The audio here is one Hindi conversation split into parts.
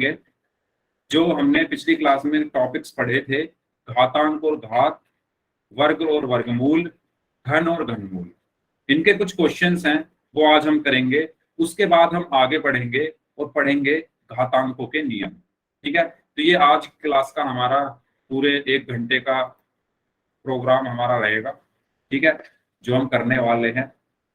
पढ़ेंगे जो हमने पिछली क्लास में टॉपिक्स पढ़े थे, घातांक और घात, वर्ग और वर्गमूल, घन और घनमूल। इनके कुछ क्वेश्चंस हैं वो आज हम करेंगे। उसके बाद हम आगे बढ़ेंगे और पढ़ेंगे घातांकों के नियम। ठीक है, तो ये आज क्लास का हमारा पूरे 1 घंटे का प्रोग्राम हमारा रहेगा। ठीक है, जो हम करने वाले हैं।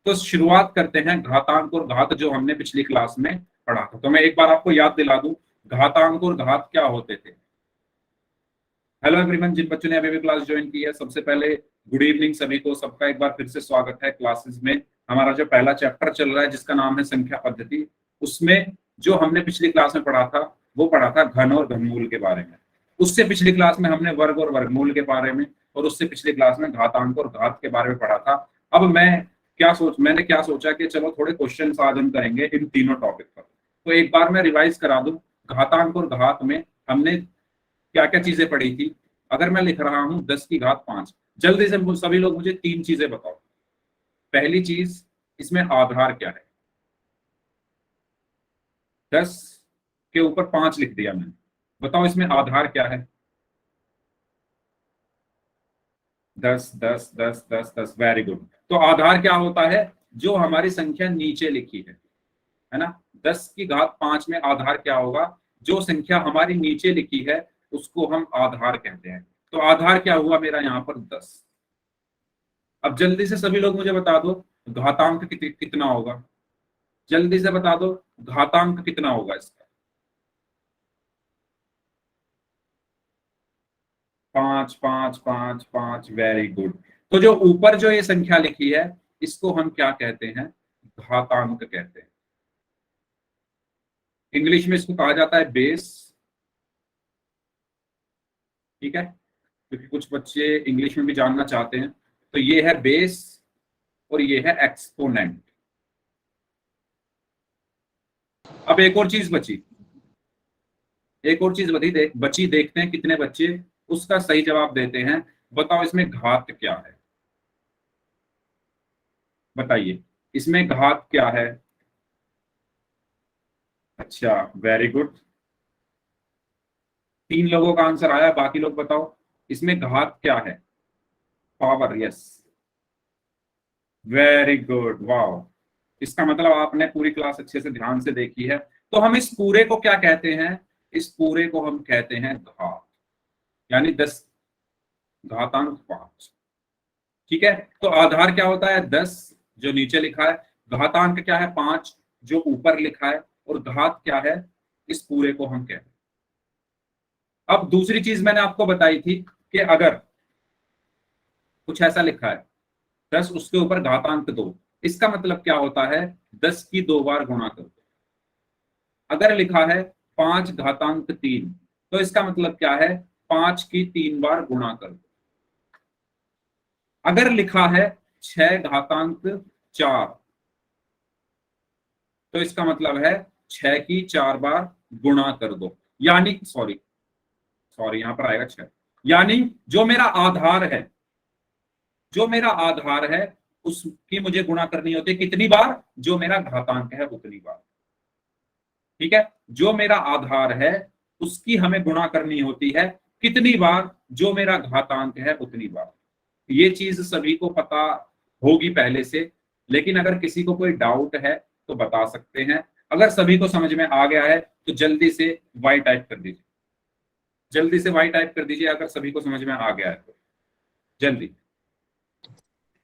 तो शुरुआत करते हैं घातांक और घात जो हमने पिछली क्लास में पढ़ा था। तो मैं एक बार आपको याद दिला दूं, घातांक और घात क्या होते थे। हेलो एवरीवन, जिन बच्चों ने अभी भी क्लास ज्वाइन की है, सबसे पहले गुड इवनिंग सभी को। सबका एक बार फिर से स्वागत है क्लासेस में। हमारा जो पहला चैप्टर चल रहा है जिसका नाम है संख्या पद्धति, उसमें जो हमने पिछली क्लास में पढ़ा था वो पढ़ा था घन और घनमूल के बारे में। उससे पिछली क्लास में हमने वर्ग और वर्गमूल के बारे में, और उससे पिछली क्लास में घातांक और घात के बारे में पढ़ा था। अब मैंने क्या सोचा कि चलो थोड़े क्वेश्चन आज हम करेंगे इन तीनों टॉपिक पर। तो एक बार मैं रिवाइज करा दूं, घातांक और घात में हमने क्या क्या चीजें पढ़ी थी। अगर मैं लिख रहा हूं 10 की घात 5, जल्दी से सभी लोग मुझे 3 चीजें बताओ। पहली चीज, इसमें आधार क्या है। 10 के ऊपर 5 लिख दिया मैंने, बताओ इसमें आधार क्या है। 10 10 10 10 10, वेरी गुड। तो आधार क्या होता है, जो हमारी संख्या नीचे लिखी है ना। 10 की घात 5 में आधार क्या होगा, जो संख्या हमारी नीचे लिखी है उसको हम आधार कहते हैं। तो आधार क्या हुआ मेरा यहाँ पर 10। अब जल्दी से सभी लोग मुझे बता दो घातांक कितना होगा। जल्दी से बता दो घातांक कितना होगा इसका। 5 5 5 5, वेरी गुड। तो जो ऊपर जो ये संख्या लिखी है इसको हम क्या कहते हैं, घातांक कहते हैं। इंग्लिश में इसको कहा जाता है बेस। ठीक है, क्योंकि कुछ बच्चे इंग्लिश में भी जानना चाहते हैं। तो ये है बेस और ये है एक्सपोनेंट। अब एक और चीज बची, देखते हैं कितने बच्चे उसका सही जवाब देते हैं। बताओ इसमें घात क्या है, बताइए इसमें घात क्या है। अच्छा, वेरी गुड। 3 लोगों का आंसर आया, बाकी लोग बताओ इसमें घात क्या है। Power, yes, very good, wow. इसका मतलब आपने पूरी क्लास अच्छे से ध्यान से देखी है। तो हम इस पूरे को क्या कहते हैं, इस पूरे को हम कहते हैं घात, यानी 10 घातांक 5। ठीक है, तो आधार क्या होता है 10 जो नीचे लिखा है, घातांक क्या है 5 जो ऊपर लिखा है, और घात क्या है इस पूरे को हम कहते हैं। अब दूसरी चीज मैंने आपको बताई थी कि अगर कुछ ऐसा लिखा है 10 उसके ऊपर घातांक 2, इसका मतलब क्या होता है 10 की 2 बार गुणा कर दो। अगर लिखा है 5 घातांक 3, तो इसका मतलब क्या है 5 की 3 बार गुणा कर दो। अगर लिखा है 6 घातांक 4, तो इसका मतलब है 6 की 4 बार गुणा कर दो। यानी सॉरी यहां पर आएगा 6, यानी जो मेरा आधार है उसकी मुझे गुणा करनी होती है कितनी बार, जो मेरा घातांक है उतनी बार। ठीक है, जो मेरा आधार है उसकी हमें गुणा करनी होती है कितनी बार, जो मेरा घातांक है उतनी बार। ये चीज सभी को पता होगी पहले से, लेकिन अगर किसी को कोई डाउट है तो बता सकते हैं। अगर सभी को समझ में आ गया है तो जल्दी से वाई टाइप कर दीजिए, अगर सभी को समझ में आ गया है तो जल्दी।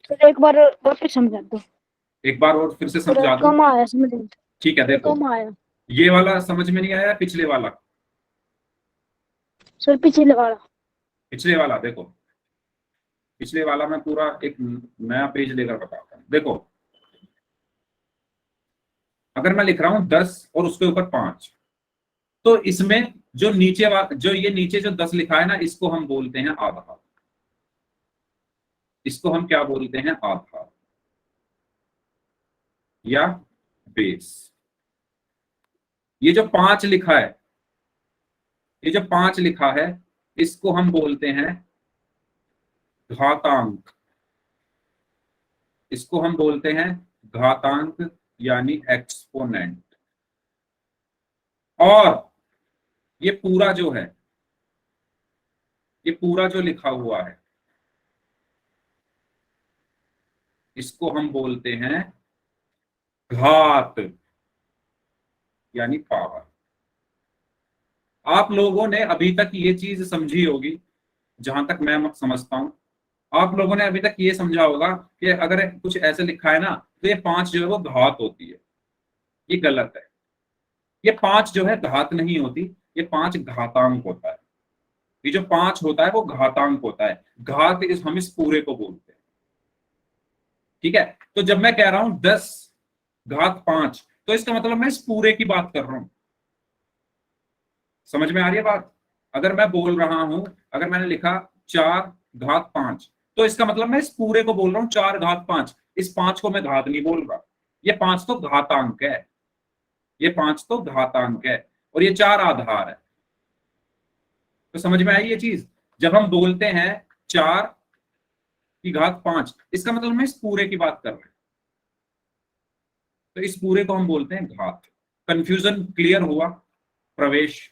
तो एक बार और फिर समझा दो। एक बार और फिर से समझा दूं। कम आया समझ में। ठीक है, देखो कम आया ये वाला समझ में नहीं आया, पिछले वाला। सर, पिछले वाला देखो, पिछले वाला मैं पूरा एक नया पेज लेकर बताता हूँ। देखो अगर मैं लिख रहा हूं 10 और उसके ऊपर 5, तो इसमें जो जो ये नीचे जो 10 लिखा है ना, इसको हम बोलते हैं आधार। इसको हम क्या बोलते हैं, आधार या बेस। ये जो 5 लिखा है, इसको हम बोलते हैं घातांक। इसको हम बोलते हैं घातांक यानी एक्सपोनेंट। और ये पूरा जो है, ये पूरा जो लिखा हुआ है, इसको हम बोलते हैं घात, यानी पावर। आप लोगों ने अभी तक ये चीज समझी होगी, जहां तक मैं समझता हूं, आप लोगों ने अभी तक ये समझा होगा कि अगर कुछ ऐसे लिखा है ना, तो ये 5 जो है वो घात होती है। ये गलत है। ये 5 जो है घात नहीं होती, ये 5 घातांक होता है। ये जो 5 होता है वो घातांक होता है। घात हम इस पूरे को बोलते हैं। ठीक है, तो जब मैं कह रहा हूं 10 घात 5, तो इसका मतलब मैं इस पूरे की बात कर रहा हूं। समझ में आ रही है बात? अगर मैं बोल रहा हूं, अगर मैंने लिखा 4 घात 5, तो इसका मतलब मैं इस पूरे को बोल रहा हूं 4 घात 5। इस 5 को मैं घात नहीं बोल रहा। ये 5 तो घातांक है, ये 5 तो घातांक है, और ये 4 आधार है। तो समझ में आई ये चीज? जब हम बोलते हैं 4 की घात 5, इसका मतलब मैं इस पूरे की बात कर रहे हैं। तो इस पूरे को हम बोलते हैं घात। कंफ्यूजन क्लियर हुआ? प्रवेश,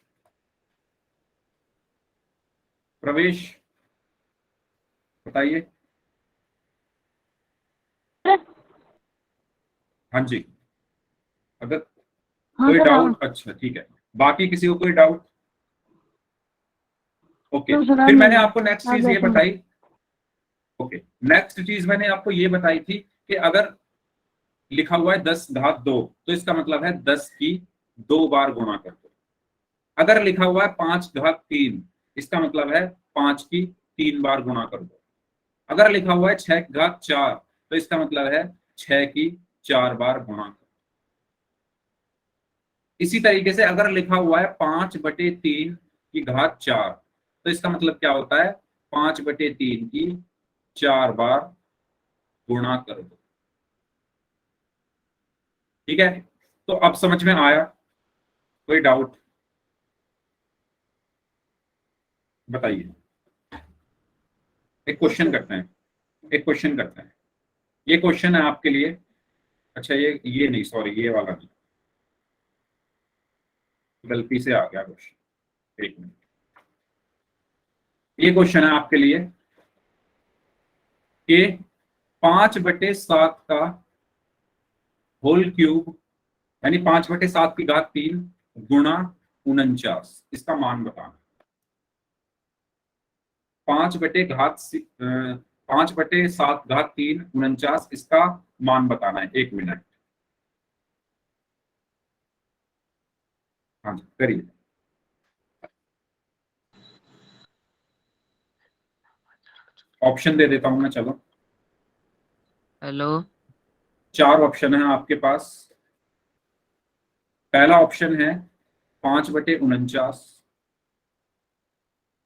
प्रवेश बताइए। हाँ जी, अगर हाँ कोई सर, हाँ। डाउट, अच्छा ठीक है। बाकी किसी को कोई डाउट? ओके, तो सुना फिर मैंने नहीं है। आपको नेक्स्ट आप चीज ये समझा। बताई। ओके, नेक्स्ट चीज मैंने आपको ये बताई थी कि अगर लिखा हुआ है 10 घात 2, तो इसका मतलब है 10 की 2 बार गुणा कर दो। अगर लिखा हुआ है 5 घात 3, इसका मतलब है 5 की 3 बार गुणा कर दो। अगर लिखा हुआ है 6 घात 4, तो इसका मतलब है 6 की 4 बार गुणा कर दो। इसी तरीके से अगर लिखा हुआ है 5/3 की घात 4, तो इसका मतलब क्या होता है? 5/3 की 4 बार गुणा कर दो। ठीक है, तो अब समझ में आया? कोई डाउट बताइए। एक क्वेश्चन करते हैं, एक क्वेश्चन करते हैं। ये क्वेश्चन है आपके लिए। अच्छा, ये नहीं, सॉरी, ये वाला नहीं, गलती से आ गया क्वेश्चन। एक मिनट। ये क्वेश्चन है आपके लिए कि 5/7 का होल क्यूब, यानी 5/7 की घात 3 गुणा 49, इसका मान बताना। 5/7 घात 3 इसका मान बताना है। 1 मिनट। हाँ जी, करिए। ऑप्शन दे देता हूं मैं, चलो। हेलो। 4 ऑप्शन है आपके पास। पहला ऑप्शन है 5/49।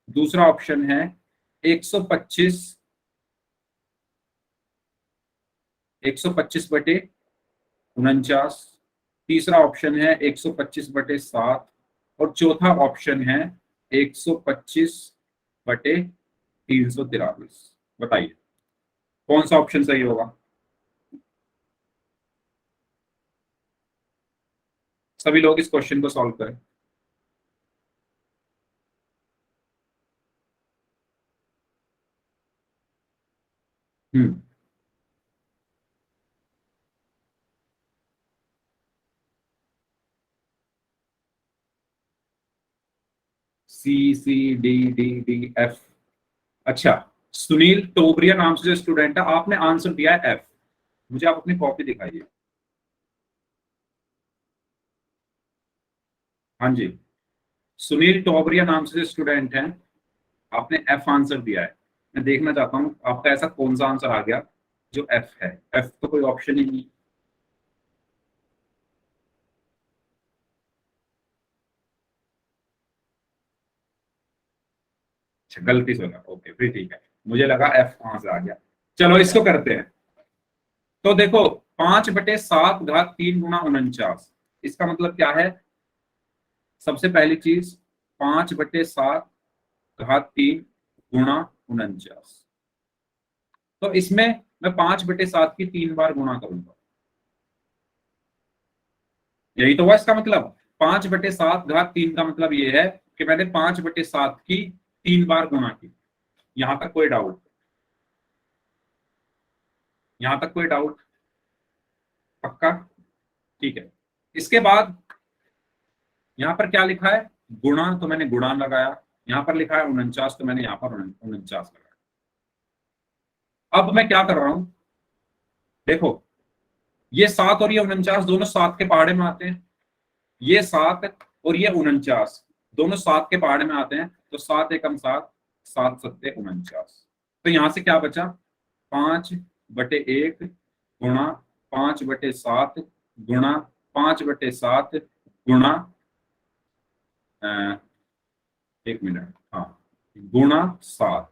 दूसरा ऑप्शन है 125, 125/49। तीसरा ऑप्शन है 125/7, और चौथा ऑप्शन है 125/343। बताइए कौन सा ऑप्शन सही होगा? सभी लोग इस क्वेश्चन को सॉल्व करें। हम्म, C C D D D F। अच्छा, सुनील टोबरिया नाम से जो स्टूडेंट है, आपने आंसर दिया है F। मुझे आप अपनी कॉपी दिखाइए। हाँ जी, सुनील टोबरिया नाम से जो स्टूडेंट है, आपने F आंसर दिया है। मैं देखना चाहता हूँ आपका ऐसा कौन सा आंसर आ गया जो F है। F तो कोई ऑप्शन ही नहीं। अच्छा, गलती से होगा, ओके फिर ठीक है। मुझे लगा F कहां से आ गया। चलो इसको करते हैं। तो देखो, 5/7 घात 3 गुणा 49, इसका मतलब क्या है? सबसे पहली चीज, 5/7 घात 3 गुणा 49। तो इसमें मैं 5/7 की 3 बार गुणा करूंगा। यही तो हुआ इसका मतलब। 5/7 का मतलब ये है कि मैंने 5/7 की 3 बार गुणा की। यहां तक कोई डाउट? यहां तक कोई डाउट? पक्का? ठीक है। इसके बाद यहां पर क्या लिखा है? गुणा, तो मैंने गुणा लगाया। यहां पर लिखा है 49, तो मैंने यहां पर 49 लगाया। अब मैं क्या कर रहा हूं, देखो, ये 7 और ये 49 दोनों 7 के पहाड़े में आते हैं। ये 7 और ये 49 दोनों 7 के पहाड़े में आते हैं। तो 7 एकम 7, 7 सत्ते 49। तो यहां से क्या बचा? 5/1 गुणा 5/7 गुणा 5/7 गुणा 1 मिनट, हाँ, गुणा 7।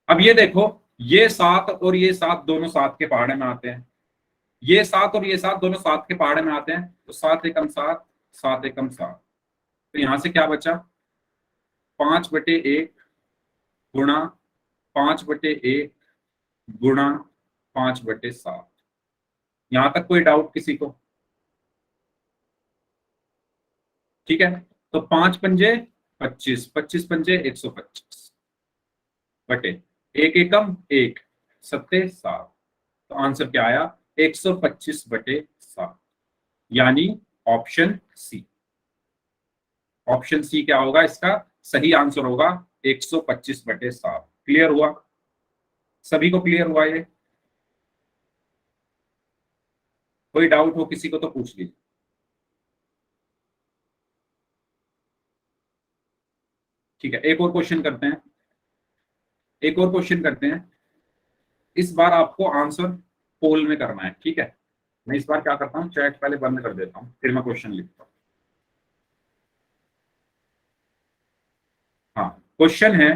अब ये देखो, ये 7 और ये 7 दोनों 7 के पहाड़े में आते हैं। ये 7 और ये 7 दोनों 7 के पहाड़े में आते हैं। तो 7 एकम 7, 7 एकम 7। तो यहां से क्या बचा? 5/1 गुणा 5/1 गुणा 5/7। यहां तक कोई डाउट किसी को? ठीक है। तो 5 पंजे 25, 25 पंजे 125 बटे 1 एकम 1, सत्ते 7। तो आंसर क्या आया? 125/7, यानी ऑप्शन सी। ऑप्शन सी क्या होगा इसका सही आंसर? होगा 125/7। क्लियर हुआ? सभी को क्लियर हुआ ये? कोई डाउट हो किसी को तो पूछ लीजिए। ठीक है, एक और क्वेश्चन करते हैं। एक और क्वेश्चन करते हैं। इस बार आपको आंसर पोल में करना है, ठीक है? मैं इस बार क्या करता हूँ, चैट पहले बंद कर देता हूँ, फिर मैं क्वेश्चन लिखता हूँ। हाँ, क्वेश्चन है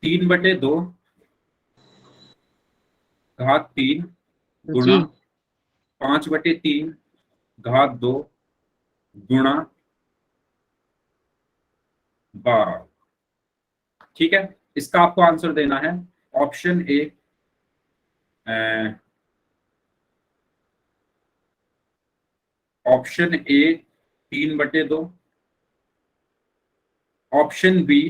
3/2 घात 3 गुणा जी 5/3 घात 2 गुणा 12। ठीक है, इसका आपको आंसर देना है। Option A, option A 3/2, option B,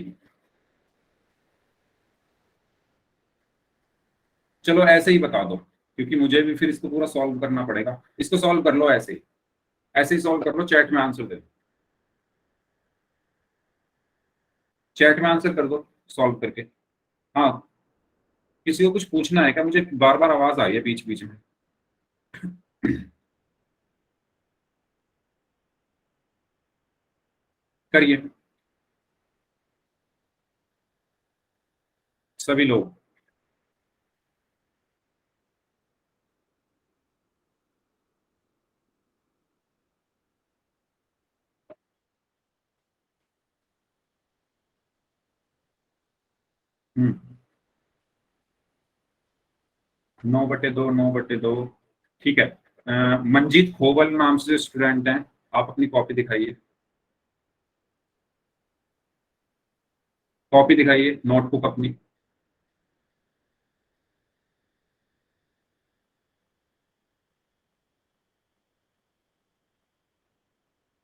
चलो ऐसे ही बता दो क्योंकि मुझे भी फिर इसको पूरा सॉल्व करना पड़ेगा। इसको सॉल्व कर लो ऐसे ही, ऐसे ही सॉल्व कर लो, चैट में आंसर दे दो। चैट में आंसर कर दो सॉल्व करके। हाँ, किसी को कुछ पूछना है क्या? मुझे बार बार आवाज आ रही है बीच बीच में। करिए सभी लोग। हम्म, 9/2, 9/2। ठीक है। मंजीत खोवल नाम से स्टूडेंट हैं, आप अपनी कॉपी दिखाइए। कॉपी दिखाइए, नोटबुक अपनी।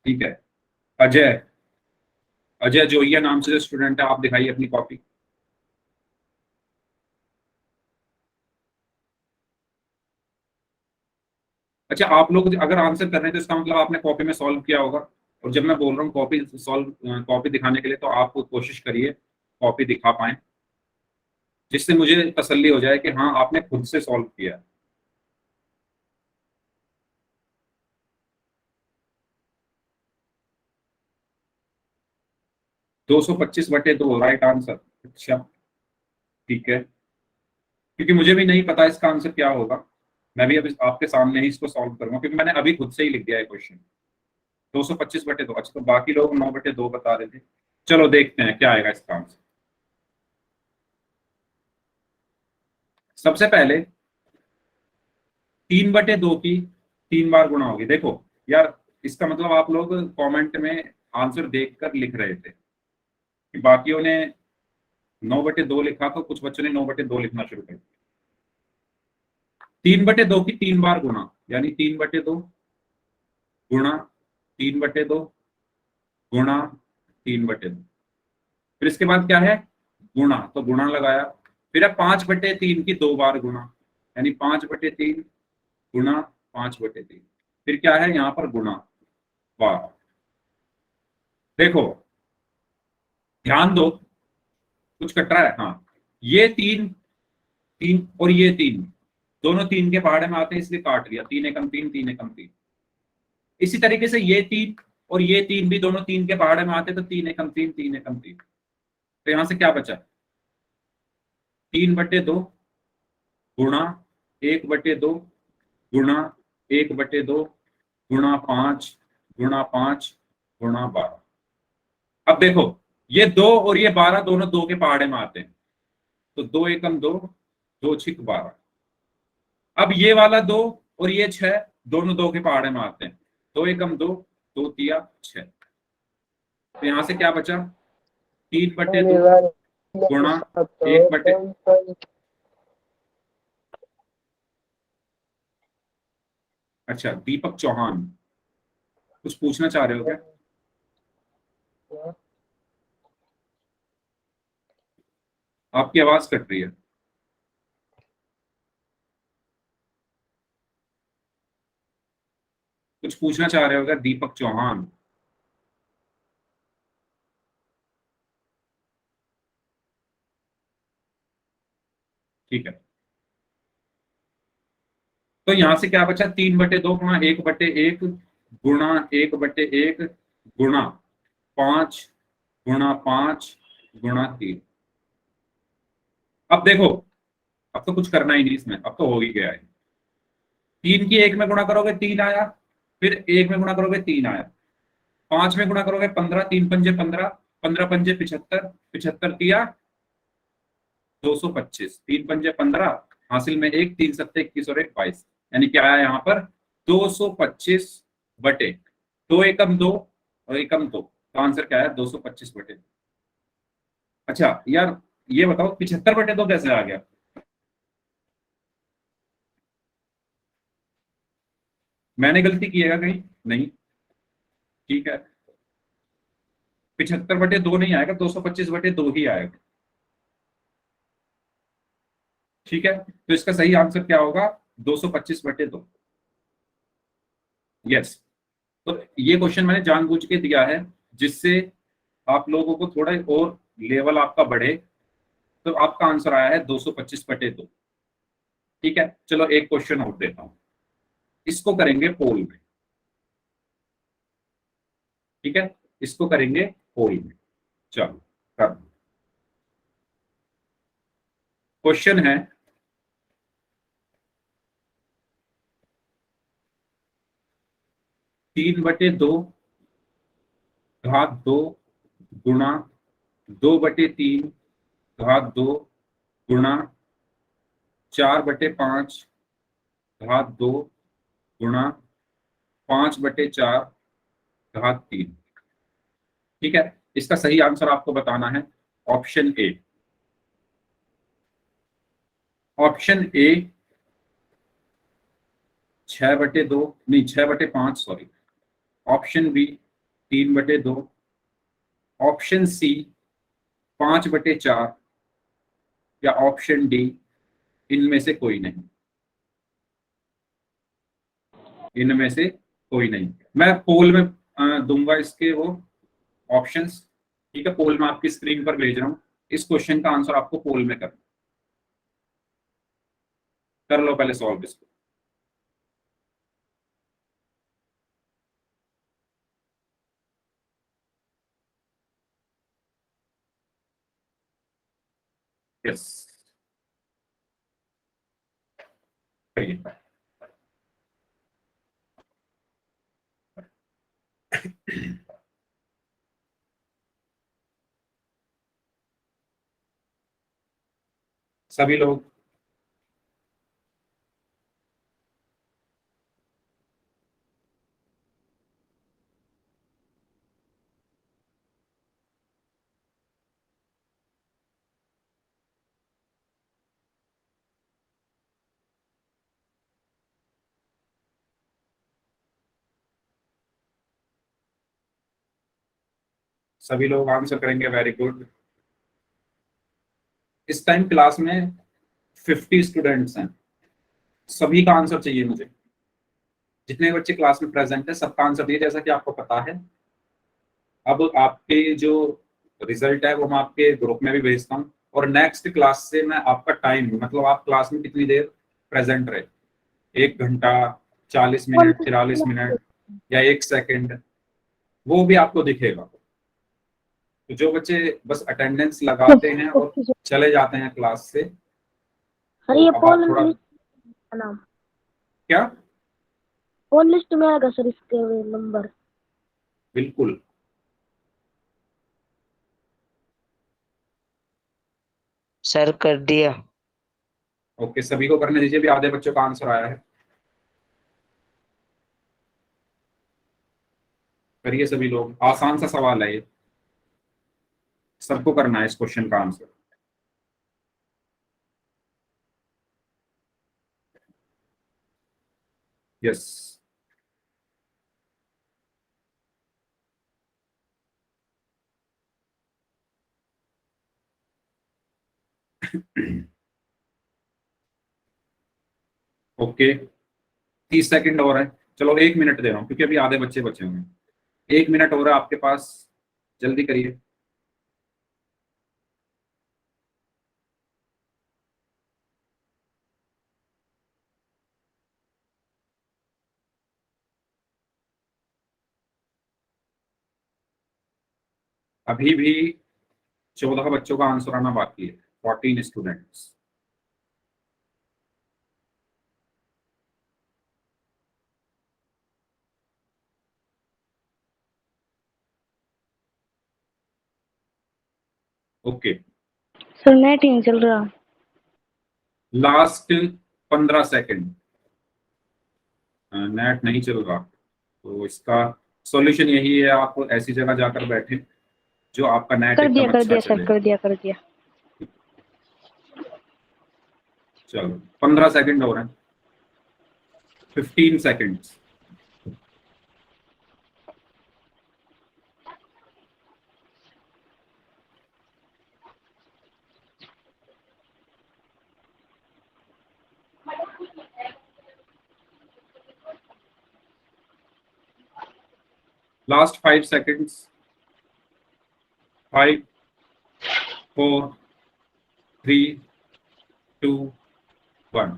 ठीक है। अजय, अजय जोइया नाम से स्टूडेंट है, आप दिखाइए अपनी कॉपी। अच्छा, आप लोग अगर आंसर कर रहे हैं तो इसका मतलब आपने कॉपी में सॉल्व किया होगा। और जब मैं बोल रहा हूँ कॉपी दिखाने के लिए, तो आप कोशिश करिए कॉपी दिखा पाए, जिससे मुझे तसल्ली हो जाए कि हाँ आपने खुद से सॉल्व किया है। 225/2 राइट आंसर। अच्छा, ठीक है, क्योंकि मुझे भी नहीं पता इसका आंसर क्या होगा। मैं भी अभी आपके सामने ही इसको सॉल्व करूंगा क्योंकि मैंने अभी खुद से ही लिख दिया है क्वेश्चन। 225/2। अच्छा, तो बाकी लोग 9/2 बता रहे थे। चलो देखते हैं क्या आएगा इसका आंसर। सबसे पहले 3/2 की 3 बार गुणा होगी। देखो यार, इसका मतलब आप लोग कमेंट में आंसर देखकर लिख रहे थे कि बाकियों ने 9/2 लिखा, तो कुछ बच्चों ने 9/2 लिखना शुरू कर दिया। 3/2 की 3 बार गुणा, यानी 3/2 गुणा 3/2 गुणा 3/2। फिर इसके बाद क्या है, गुणा, तो गुणा लगाया। फिर अब 5/3 की 2 बार गुणा, यानी 5/3 गुणा 5/3। फिर क्या है यहाँ पर गुणा 12। देखो ध्यान दो, कुछ कट रहा है, हाँ। ये तीन, तीन और ये तीन, दोनों तीन के पहाड़े में आते हैं इसलिए काट लिया, 3 एकम 3, 3 एकम 3। इसी तरीके से ये तीन और ये तीन भी दोनों तीन के पहाड़े में आते, तो 3 एकम 3, 3 एकम 3। तो यहां से क्या बचा, 3/2 गुणा 1/2 गुणा 1/2 गुणा 5 गुणा 5 गुणा 12। अब देखो ये 2 और ये 12 दोनों 2 के पहाड़े में आते हैं, तो 2 एकम 2, 2 छिक 12। अब ये वाला 2 और ये 6 दोनों 2 के पहाड़े में आते हैं, 2 एकम 2, 2 तिया 6। तो यहां से क्या बचा, 3/2 गुणा 1/, अच्छा दीपक चौहान, कुछ पूछना चाह रहे हो क्या? आपकी आवाज कट रही है। कुछ पूछना चाह रहे हो क्या दीपक चौहान? ठीक है, तो यहां से क्या बचा, 3/2 गुणा 1/1 गुणा 1/1 गुणा 5 गुणा 5 गुणा 3। अब देखो, अब तो कुछ करना ही नहीं इसमें, अब तो हो ही गया है। 3 की 1 में गुणा करोगे 3 आया, फिर 1 में गुणा करोगे 3 आया, 5 में गुणा करोगे 15, 3 पंजे 15, 15 पंजे 75, 75 तिया 225, 3 पंजे 15, हासिल में 1, 3 सत्ते 21 और 1 22। यानी क्या आया यहाँ पर, 225/2 एकम 2 और एकम 2। तो आंसर क्या है, 225/2। अच्छा यार, ये बताओ 75/2 कैसे आ गया? मैंने गलती की है कहीं? नहीं, ठीक है, 75/2 नहीं आएगा, 225/2 ही आएगा। ठीक है, तो इसका सही आंसर क्या होगा, 225/2। यस। तो ये क्वेश्चन मैंने जानबूझ के दिया है, जिससे आप लोगों को थोड़ा और लेवल आपका बढ़े। तो आपका आंसर आया है 225/2। ठीक है, चलो एक क्वेश्चन और देता हूं, इसको करेंगे पोल में। ठीक है, इसको करेंगे पोल में। चलो कर, क्वेश्चन है, 3/2 घात 2 गुणा 2/3 घात 2 गुणा 4/5 घात 2 गुणा 5/4 घात 3। ठीक है, इसका सही आंसर आपको बताना है ऑप्शन ए। ऑप्शन ए 6/2, नहीं 6/5, sorry. Option B 3/2, option C 5/4, या ऑप्शन डी इनमें से कोई नहीं। इनमें से कोई नहीं, मैं पोल में दूंगा इसके वो ऑप्शंस। ठीक है, पोल में आपकी स्क्रीन पर भेज रहा हूं, इस क्वेश्चन का आंसर आपको पोल में करना। कर लो पहले सॉल्व इसको। यस, करिए। सभी लोग सभी लोग आंसर करेंगे, वेरी गुड। इस टाइम क्लास में 50 स्टूडेंट्स हैं, सभी का आंसर चाहिए मुझे। जितने बच्चे क्लास में प्रेजेंट है सबका आंसर दिए, जैसा कि आपको पता है। अब आपके जो रिजल्ट है वो मैं आपके ग्रुप में भी भेजता हूँ, और नेक्स्ट क्लास से मैं आपका टाइम, मतलब आप क्लास में कितनी देर प्रेजेंट रहे, 1 घंटा, 40 मिनट, 43 मिनट या 1 सेकंड, वो भी आपको दिखेगा। तो जो बच्चे बस अटेंडेंस लगाते हैं और चले जाते हैं क्लास से, सर तो ये अब आप पोल थोड़ा, लिस्ट का नाम, क्या? पोल लिस्ट में आएगा सर इसके नंबर। बिल्कुल। सर कर दिया। ओके, सभी को करने दीजिए, भी आधे बच्चों का आंसर आया है। करिए सभी लोग, आसान सा सवाल है ये, सबको करना है इस क्वेश्चन का आंसर। यस। ओके, 30 सेकंड और है। चलो 1 मिनट दे रहा हूँ क्योंकि अभी आधे बच्चे बचे होंगे। 1 मिनट और है आपके पास, जल्दी करिए। अभी भी 14 बच्चों का आंसर आना बाकी है, 14 स्टूडेंट्स। ओके, सर नेट ही नहीं चल रहा। Last 15 second. नेट नहीं चल रहा, तो इसका सॉल्यूशन यही है, आप ऐसी जगह जाकर बैठे जो आपका नेट कर दिया एकदम कर अच्छा दिया सर, चले। कर दिया कर दिया। चलो 15 सेकंड हो रहे हैं, 15 सेकंड्स। Last 5 seconds. 5, 4, 3, 2, 1।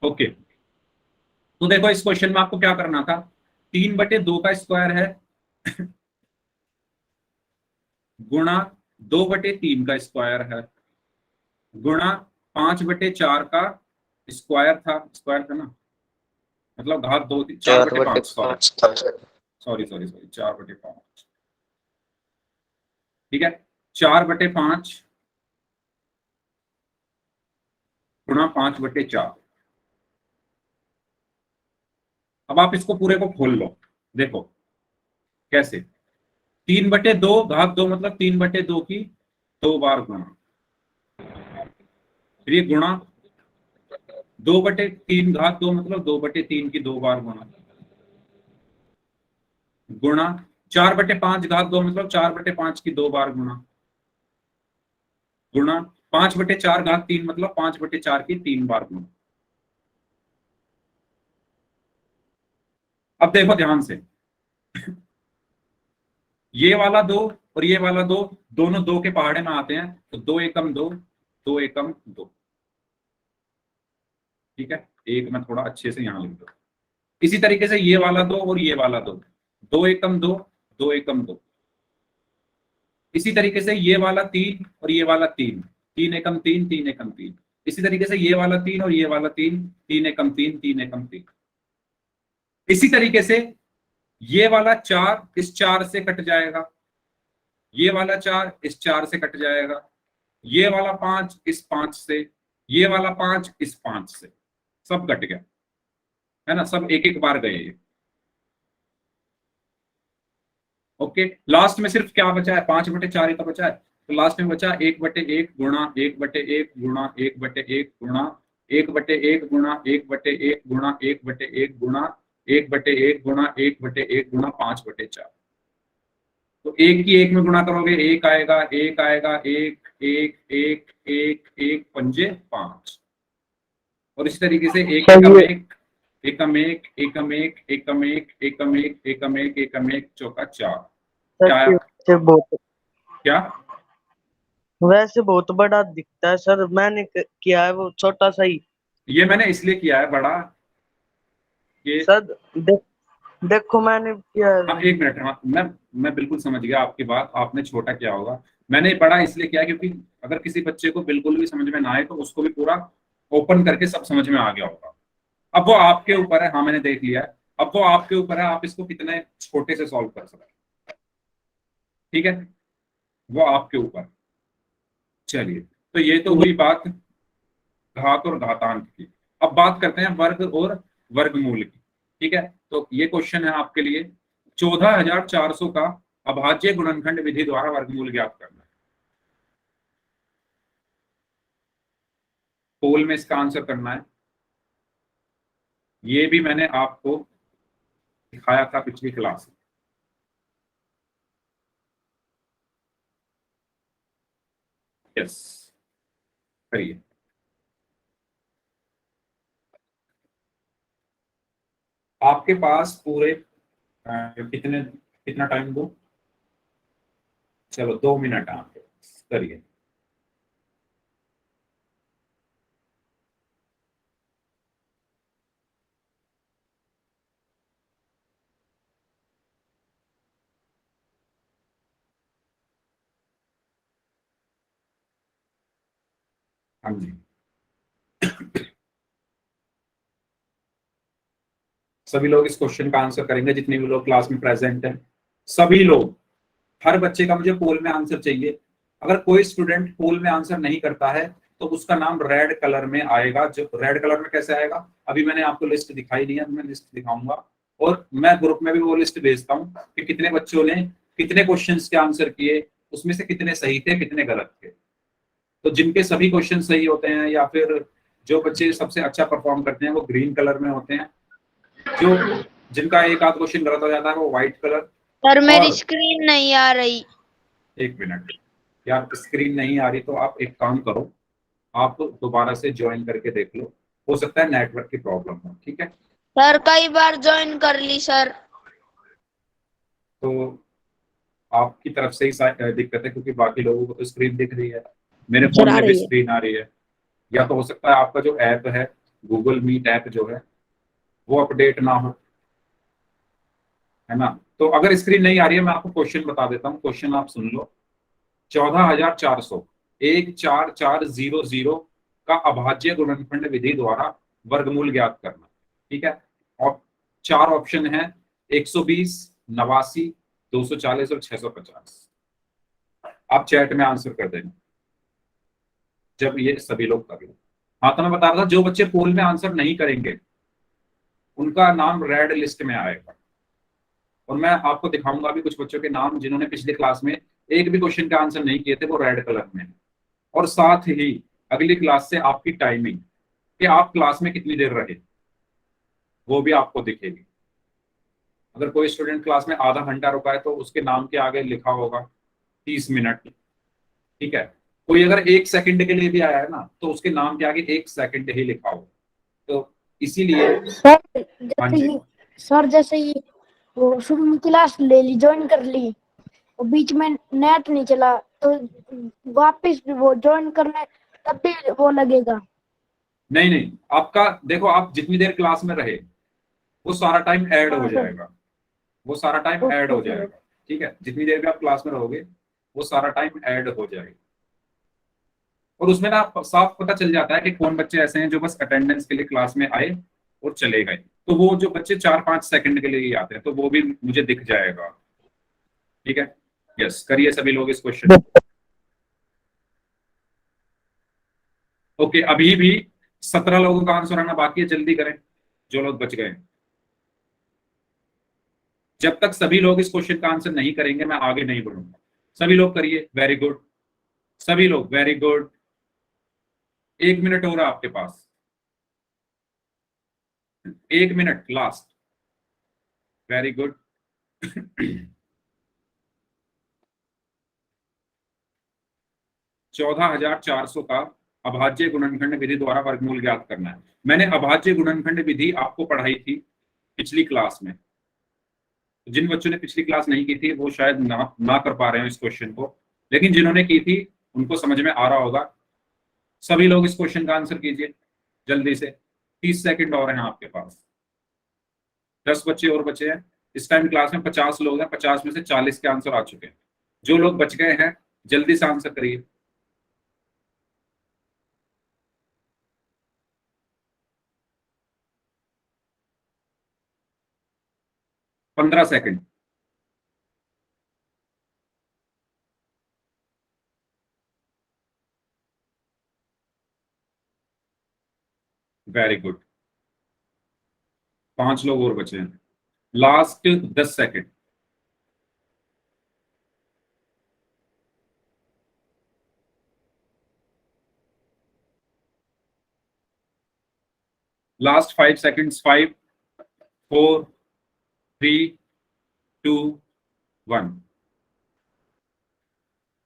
ओके, तो देखो इस क्वेश्चन में आपको क्या करना था। 3/2 का स्क्वायर है गुणा 2/3 का स्क्वायर है, गुणा 5/4 का स्क्वायर था ना, मतलब घात 2, 4/5, सॉरी 4/5। ठीक है, 4/5 गुणा 5/4। अब आप इसको पूरे को खोल लो, देखो कैसे। 3/2 घात 2 मतलब 3/2 की 2 बार गुणा, फिर ये गुणा 2/3 घात 2 मतलब 2/3 की 2 बार गुणा, गुणा 4/5 घात 2 मतलब 4/5 की 2 बार गुणा, गुणा 5/4 घात 3 मतलब 5/4 की 3 बार गुणा। अब देखो ध्यान से, ये वाला 2 और ये वाला 2 दोनों 2 के पहाड़े में आते हैं, तो 2 एकम 2, 2 एकम 2। ठीक है, एक मैं थोड़ा अच्छे से यहां लिख दो। इसी तरीके से ये वाला 2 और ये वाला 2, 2 एकम 2, 2 एकम 2। इसी तरीके से ये वाला 3 और ये वाला 3, 3 एकम 3, 3 एकम 3। इसी तरीके से ये वाला 3 और ये वाला 3, 3 एकम 3, 3 एकम 3। इसी तरीके से ये वाला 4 इस 4 से कट जाएगा, ये वाला 4 इस 4 से कट जाएगा, ये वाला 5 इस 5 से, ये वाला 5 इस 5 से, सब कट गया है ना, सब एक एक बार गए ये। ओके, लास्ट में सिर्फ क्या बचा है, 5/4 ही तो बचा है, तो लास्ट में बचा 1/1 गुणा 1/1 गुणा 1/1 गुणा 1/1 गुणा 1/1 गुणा 1/1 गुणा 1/1 गुणा 1/1 गुणा 5/4। तो एक की एक में गुणा करोगे एक आएगा, एक आएगा, एक एक एक एक एक पंजे 5। और इसी तरीके से एक सर एकम ये एक, एकम एक, एकम एक, एकम एक, एकम एक, एकम एक, एकम एक, चौका 4। सर क्या आया? क्या? वैसे बहुत बड़ा दिखता है सर, मैंने किया है वो छोटा सा ही। ये मैंने इसलिए किया है बड़ा कि सर देखो मैंने किया है। हाँ, एक मिनट। हाँ, मैं बिल्कुल समझ गया आपकी बात। आपने छोटा किया होगा, मैंने बड़ा इसलिए किया क्योंकि अगर किसी बच्चे को बिल्कुल भी समझ में ना आए तो उसको भी पूरा ओपन करके सब समझ में आ गया होगा। अब वो आपके ऊपर है। हाँ, मैंने देख लिया है। अब वो आपके ऊपर है, आप इसको कितने छोटे से सॉल्व कर सकते हैं। ठीक है, वो आपके ऊपर। चलिए, तो ये तो हुई बात घात और घातांक की। अब बात करते हैं वर्ग और वर्गमूल की। ठीक है, तो ये क्वेश्चन है आपके लिए। 14,400 का अभाज्य गुणनखंड विधि द्वारा वर्गमूल ज्ञात करना है। पोल में इसका आंसर करना है। ये भी मैंने आपको दिखाया था पिछली क्लास में। यस, करिए। आपके पास पूरे कितना टाइम दो? चलो 2 मिनट आपके पास, करिए। हाँ जी, सभी लोग इस क्वेश्चन का आंसर करेंगे जितने भी लोग क्लास में प्रेजेंट हैं। सभी लोग, हर बच्चे का मुझे पोल में आंसर चाहिए। अगर कोई स्टूडेंट पोल में आंसर नहीं करता है तो उसका नाम रेड कलर में आएगा। जो रेड कलर में कैसे आएगा, अभी मैंने आपको लिस्ट दिखाई नहीं है, मैं लिस्ट दिखाऊंगा। और मैं ग्रुप में भी वो लिस्ट भेजता हूँ कि कितने बच्चों ने कितने क्वेश्चंस के आंसर किए, उसमें से कितने सही थे कितने गलत थे। तो जिनके सभी क्वेश्चन सही होते हैं या फिर जो बच्चे सबसे अच्छा परफॉर्म करते हैं वो ग्रीन कलर में होते हैं। जो जिनका एक आध क्वेश्चन गलत हो जाता है वो व्हाइट कलर। सर मेरी और स्क्रीन नहीं आ रही। 1 मिनट यार, स्क्रीन नहीं आ रही तो आप एक काम करो, आप दोबारा से ज्वाइन करके देख लो। हो सकता है नेटवर्क की प्रॉब्लम हो। ठीक है, सर कई बार ज्वाइन कर ली सर। तो आपकी तरफ से ही दिक्कत है क्योंकि बाकी लोगों को तो स्क्रीन दिख रही है, मेरे सर फोन आ में भी रही है। स्क्रीन आ रही है। या तो हो सकता है आपका जो ऐप है, गूगल मीट ऐप जो है, वो अपडेट ना हो, है ना। तो अगर स्क्रीन नहीं आ रही है, मैं आपको क्वेश्चन बता देता हूँ। क्वेश्चन आप सुन लो। 14,400 14400 का अभाज्य गुणनखंड विधि द्वारा वर्गमूल ज्ञात करना। ठीक है, और 4 ऑप्शन है: 120, 89, 240 और 650। आप चैट में आंसर कर देना जब ये सभी लोग कर लो। हाँ, तो मैं बता रहा था जो बच्चे पोल में आंसर नहीं करेंगे उनका नाम रेड लिस्ट में आएगा। और मैं आपको दिखाऊंगा भी कुछ बच्चों के नाम जिन्होंने पिछली क्लास में एक भी क्वेश्चन का आंसर नहीं किए थे, वो रेड कलर में है। और साथ ही अगली क्लास से आपकी टाइमिंग कि आप क्लास में कितनी देर रहे वो भी आपको दिखेगी। अगर कोई स्टूडेंट क्लास में आधा घंटा रुका है तो उसके नाम के आगे लिखा होगा 30 मिनट। ठीक है, कोई अगर 1 सेकंड के लिए भी आया है ना तो उसके नाम के आगे 1 सेकंड ही लिखा होगा। तो इसीलिए सर हाँ जैसे जी, ही सर जैसे ही वो शुरू में क्लास ले ली, ज्वाइन कर ली, और बीच में नेट नहीं चला तो वापस वो ज्वाइन करने तब भी वो लगेगा। नहीं नहीं, आपका देखो, आप जितनी देर क्लास में रहे वो सारा टाइम ऐड हो हाँ सर। जाएगा। वो सारा टाइम ऐड ओके हो सर। जाएगा। ठीक है, जितनी देर भी आप क्लास में रहोगे वो सारा टाइम ऐड हो जाएगा। और उसमें ना साफ पता चल जाता है कि कौन बच्चे ऐसे हैं जो बस अटेंडेंस के लिए क्लास में आए और चले गए। तो वो जो बच्चे 4-5 सेकंड के लिए ही आते हैं तो वो भी मुझे दिख जाएगा। ठीक है, यस, करिए सभी लोग इस क्वेश्चन को। ओके, अभी भी 17 लोगों का आंसर आना बाकी है, जल्दी करें जो लोग बच गए। जब तक सभी लोग इस क्वेश्चन का आंसर नहीं करेंगे मैं आगे नहीं बढ़ूंगा। सभी लोग करिए, वेरी गुड, सभी लोग वेरी गुड। 1 मिनट हो रहा है आपके पास, 1 मिनट लास्ट। Very good. 14,400 का अभाज्य गुणनखंड विधि द्वारा वर्गमूल ज्ञात करना है। मैंने अभाज्य गुणनखंड विधि आपको पढ़ाई थी पिछली क्लास में। जिन बच्चों ने पिछली क्लास नहीं की थी वो शायद ना कर पा रहे हैं इस क्वेश्चन को, लेकिन जिन्होंने की थी उनको समझ में आ रहा होगा। सभी लोग इस क्वेश्चन का आंसर कीजिए जल्दी से, 30 सेकंड और हैं आपके पास। 10 बच्चे और बचे हैं। इस टाइम क्लास में 50 लोग हैं, 50 में से 40 के आंसर आ चुके हैं। जो लोग बच गए हैं जल्दी से आंसर करिए। 15 सेकंड। Very good. 5 लोग और बचे हैं। Last 10 second. Last 5 seconds. 5 4 3 2 1।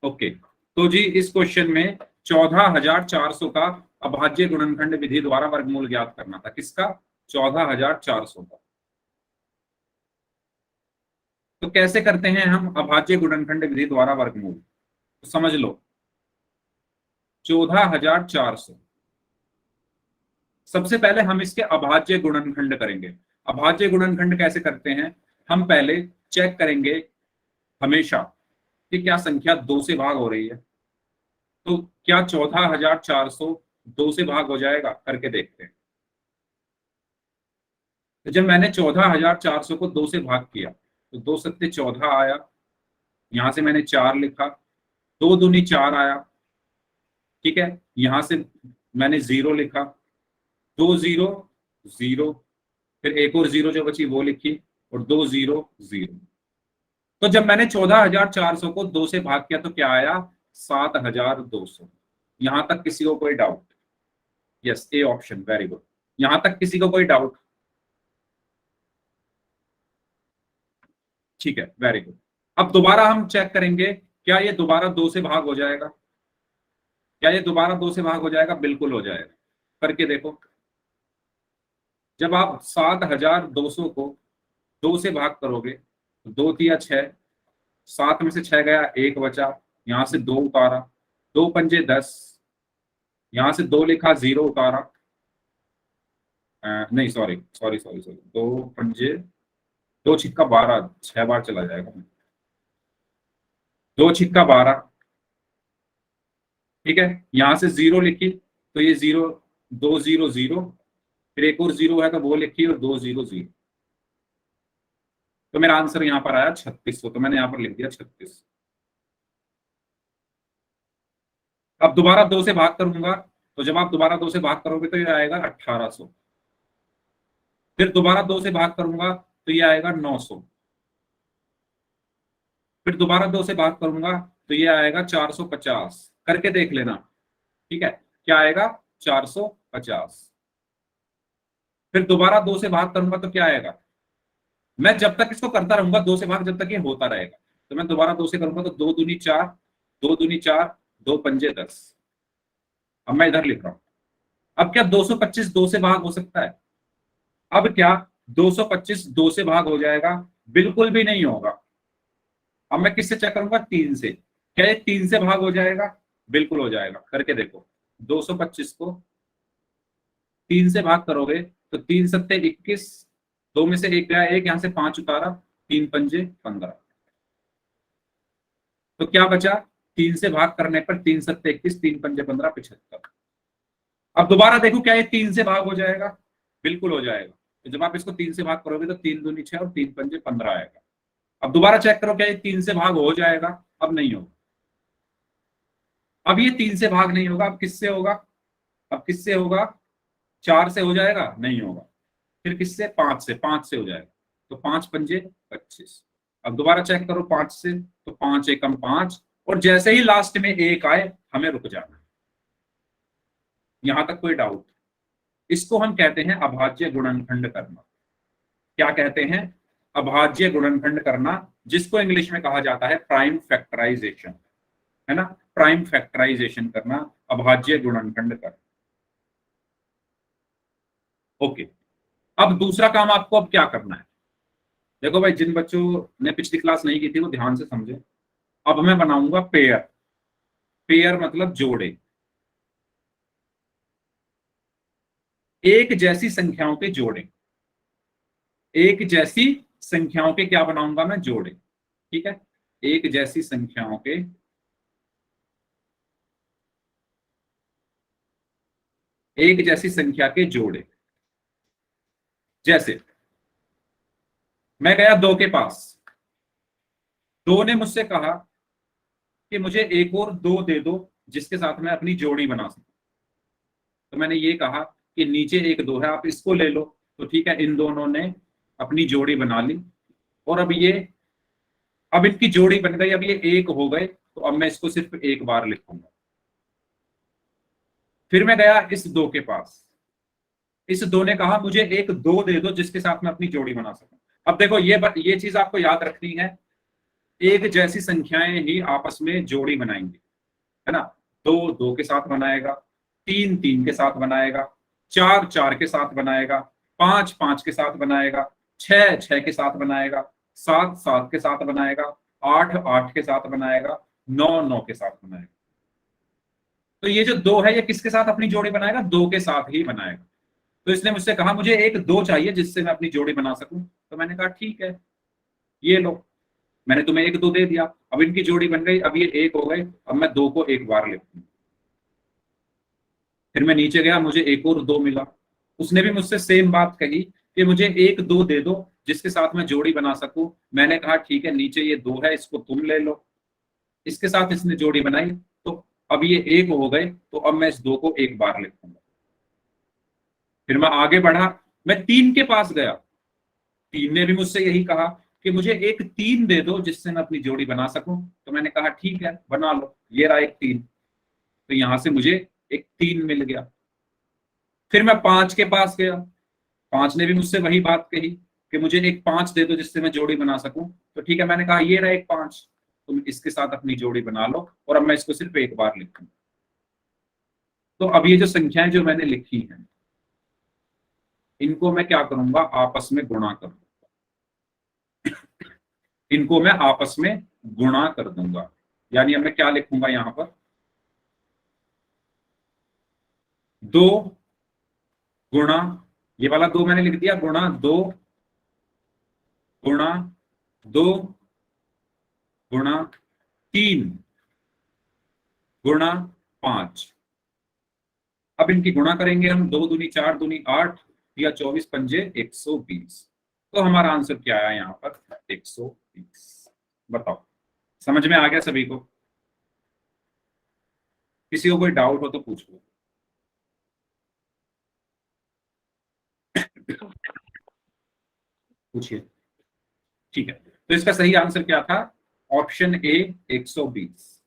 Okay, तो जी इस क्वेश्चन में 14,400 का अभाज्य गुणनखंड विधि द्वारा वर्गमूल ज्ञात करना था। किसका? 14,400 का। तो कैसे करते हैं हम अभाज्य गुणनखंड विधि द्वारा वर्गमूल? तो समझ लो, 14,400 सबसे पहले हम इसके अभाज्य गुणनखंड करेंगे। अभाज्य गुणनखंड कैसे करते हैं? हम पहले चेक करेंगे हमेशा कि क्या संख्या 2 से भाग हो रही है। तो क्या 14,400 2 से भाग हो जाएगा? करके देखते हैं। तो जब मैंने 14,400 को 2 से भाग किया तो 2 सत्ते 14 आया, यहां से मैंने 4 लिखा, 2 दूनी 4 आया, ठीक है। यहां से मैंने 0 लिखा, 2 0 0, फिर एक और 0 जो बची वो लिखी, और 2 0 0। तो जब मैंने 14,400 को 2 से भाग किया तो क्या आया? 7,200। यहां तक किसी को कोई doubt? Yes, A option, very good. यहां तक किसी को कोई डाउट? ठीक है, वेरी गुड। अब दोबारा हम चेक करेंगे, क्या ये दोबारा 2 से भाग हो जाएगा? क्या ये दोबारा 2 से भाग हो जाएगा? बिल्कुल हो जाएगा। करके देखो। जब आप 7,200 को 2 से भाग करोगे तो 2 तिया 6, 7 में से 6 गया, 1 बचा, यहां से 2 उतारा, 2 पंजे 10, यहां से 2 लिखा, 0 उतारा, नहीं सॉरी सॉरी सॉरी सॉरी, 2 पंजे 2 छिक्का 12, 6 बार चला जाएगा। 2 छिक्का 12, ठीक है। यहां से 0 लिखी तो ये 0, 2 0 0, फिर एक और 0 है तो वो लिखी, और 2 0 0। तो मेरा आंसर यहां पर आया 3600, तो मैंने यहां पर लिख दिया 36। अब दोबारा 2 से भाग करूंगा, तो जब आप दोबारा 2 से भाग करोगे तो ये आएगा 1800। फिर दोबारा 2 से भाग करूंगा तो ये आएगा 900। फिर दोबारा 2 से भाग करूंगा तो ये आएगा 450। करके देख लेना, ठीक है। क्या आएगा? 450। फिर दोबारा 2 से भाग करूंगा तो क्या आएगा? मैं जब तक इसको करता रहूंगा 2 से भाग, जब तक ये होता रहेगा। तो मैं दोबारा 2 से करूंगा तो 2 दूनी 4, 2 दूनी 4, 2 पंजे 10। अब मैं इधर लिख रहा हूं। अब क्या 225 2 से भाग हो सकता है? अब क्या 225 2 से भाग हो जाएगा? बिल्कुल भी नहीं होगा। अब मैं किससे चेक करूंगा? 3 से। क्या ये 3 से भाग हो जाएगा? बिल्कुल हो जाएगा। करके देखो, 225 को 3 से भाग करोगे तो 3 सत्ते 21, 2 में से 1 गया, 1 यहां से 5 उतारा, 3 पंजे 15। तो क्या बचा? 3 से भाग करने पर 3 सत्ते 21, 3 पंजे 15, 75। अब दोबारा देखो, क्या ये 3 से भाग हो जाएगा? बिल्कुल हो जाएगा। तो जब आप इसको 3 से भाग करोगे तो 3 दूनी 6 और 3 पंजे 15 आएगा। अब दोबारा चेक करो, क्या ये 3 से भाग हो जाएगा? अब नहीं होगा। अब ये 3 से भाग नहीं होगा। अब किससे होगा? अब किससे होगा? 4 से हो जाएगा? नहीं होगा। फिर किससे? 5 से। 5 से हो जाएगा। तो 5 पंजे 25। अब दोबारा चेक करो 5 से, तो 5 एकम 5, और जैसे ही लास्ट में 1 आए हमें रुक जाना। यहां तक कोई डाउट? इसको हम कहते हैं अभाज्य गुणनखंड करना। क्या कहते हैं? अभाज्य गुणनखंड करना, जिसको इंग्लिश में कहा जाता है प्राइम फैक्टराइजेशन, है ना, प्राइम फैक्टराइजेशन करना, अभाज्य गुणनखंड करना। ओके, अब दूसरा काम आपको अब क्या करना है, देखो भाई, जिन बच्चों ने पिछली क्लास नहीं की थी वो ध्यान से समझे। अब मैं बनाऊंगा पेयर, पेयर मतलब जोड़े, एक जैसी संख्याओं के जोड़े, एक जैसी संख्याओं के क्या बनाऊंगा मैं, जोड़े, ठीक है, एक जैसी संख्याओं के, एक जैसी संख्या के जोड़े। जैसे मैं गया दो के पास, दो ने मुझसे कहा कि मुझे एक और दो दे दो जिसके साथ मैं अपनी जोड़ी बना सकूं। तो मैंने ये कहा कि नीचे एक दो है, आप इसको ले लो, तो ठीक है, इन दोनों ने अपनी जोड़ी बना ली, और अब इनकी जोड़ी बन गई, अब ये एक हो गए, तो अब मैं इसको सिर्फ एक बार लिखूंगा। फिर मैं गया इस दो के पास, इस दो ने कहा मुझे एक दो दे दो जिसके साथ मैं अपनी जोड़ी बना सकूं। अब देखो, ये चीज आपको याद रखनी है, एक जैसी संख्याएं ही आपस में जोड़ी बनाएंगी, है ना, दो दो के साथ बनाएगा, तीन तीन के साथ बनाएगा, चार चार के साथ बनाएगा, पांच पांच के साथ बनाएगा, छह छह के साथ बनाएगा, सात सात के साथ बनाएगा, आठ आठ के साथ बनाएगा, नौ नौ के साथ बनाएगा। तो ये जो दो है ये किसके साथ अपनी जोड़ी बनाएगा, दो के साथ ही बनाएगा। तो इसने मुझसे कहा मुझे एक दो चाहिए जिससे मैं अपनी जोड़ी बना सकूं, तो मैंने कहा ठीक है, ये लो, मैंने तुम्हें एक दो दे दिया, अब इनकी जोड़ी बन गई, अब ये एक हो गए, अब मैं दो को एक बार लिखूं। फिर मैं नीचे गया, मुझे एक और दो मिला, उसने भी मुझसे सेम बात कही कि मुझे एक दो दे दो जिसके साथ मैं जोड़ी बना सकूं। मैंने कहा ठीक है, नीचे ये दो है, इसको तुम ले लो, इसके साथ इसने जोड़ी बनाई, तो अब ये एक हो गए, तो अब मैं इस दो को एक बार लिखूंगा। फिर मैं आगे बढ़ा, मैं तीन के पास गया, तीन ने भी मुझसे यही कहा कि मुझे एक तीन दे दो जिससे मैं अपनी जोड़ी बना सकूं। तो मैंने कहा ठीक है, बना लो, ये रहा एक तीन, तो यहां से मुझे एक तीन मिल गया। फिर मैं पांच के पास गया, पांच ने भी मुझसे वही बात कही कि मुझे एक पांच दे दो जिससे मैं जोड़ी बना सकूं। तो ठीक है, मैंने कहा ये रहा एक पांच, तुम इसके साथ अपनी जोड़ी बना लो, और अब मैं इसको सिर्फ एक बार लिखूं। तो अब ये जो संख्याएं जो मैंने लिखी हैं, इनको मैं क्या करूंगा, आपस में गुणा करूंगा, इनको मैं आपस में गुणा कर दूंगा। यानी अब मैं क्या लिखूंगा यहां पर, दो गुणा, ये वाला दो मैंने लिख दिया, गुणा दो, गुणा दो, गुणा तीन, गुणा पांच। अब इनकी गुणा करेंगे हम, दो दूनी चार, दूनी आठ, या 24 पंजे 120। तो हमारा आंसर क्या आया यहाँ पर, 120। बताओ, समझ में आ गया सभी को? किसी को कोई डाउट हो तो पूछ लो। पूछिए। ठीक है, तो इसका सही आंसर क्या था, ऑप्शन ए 120।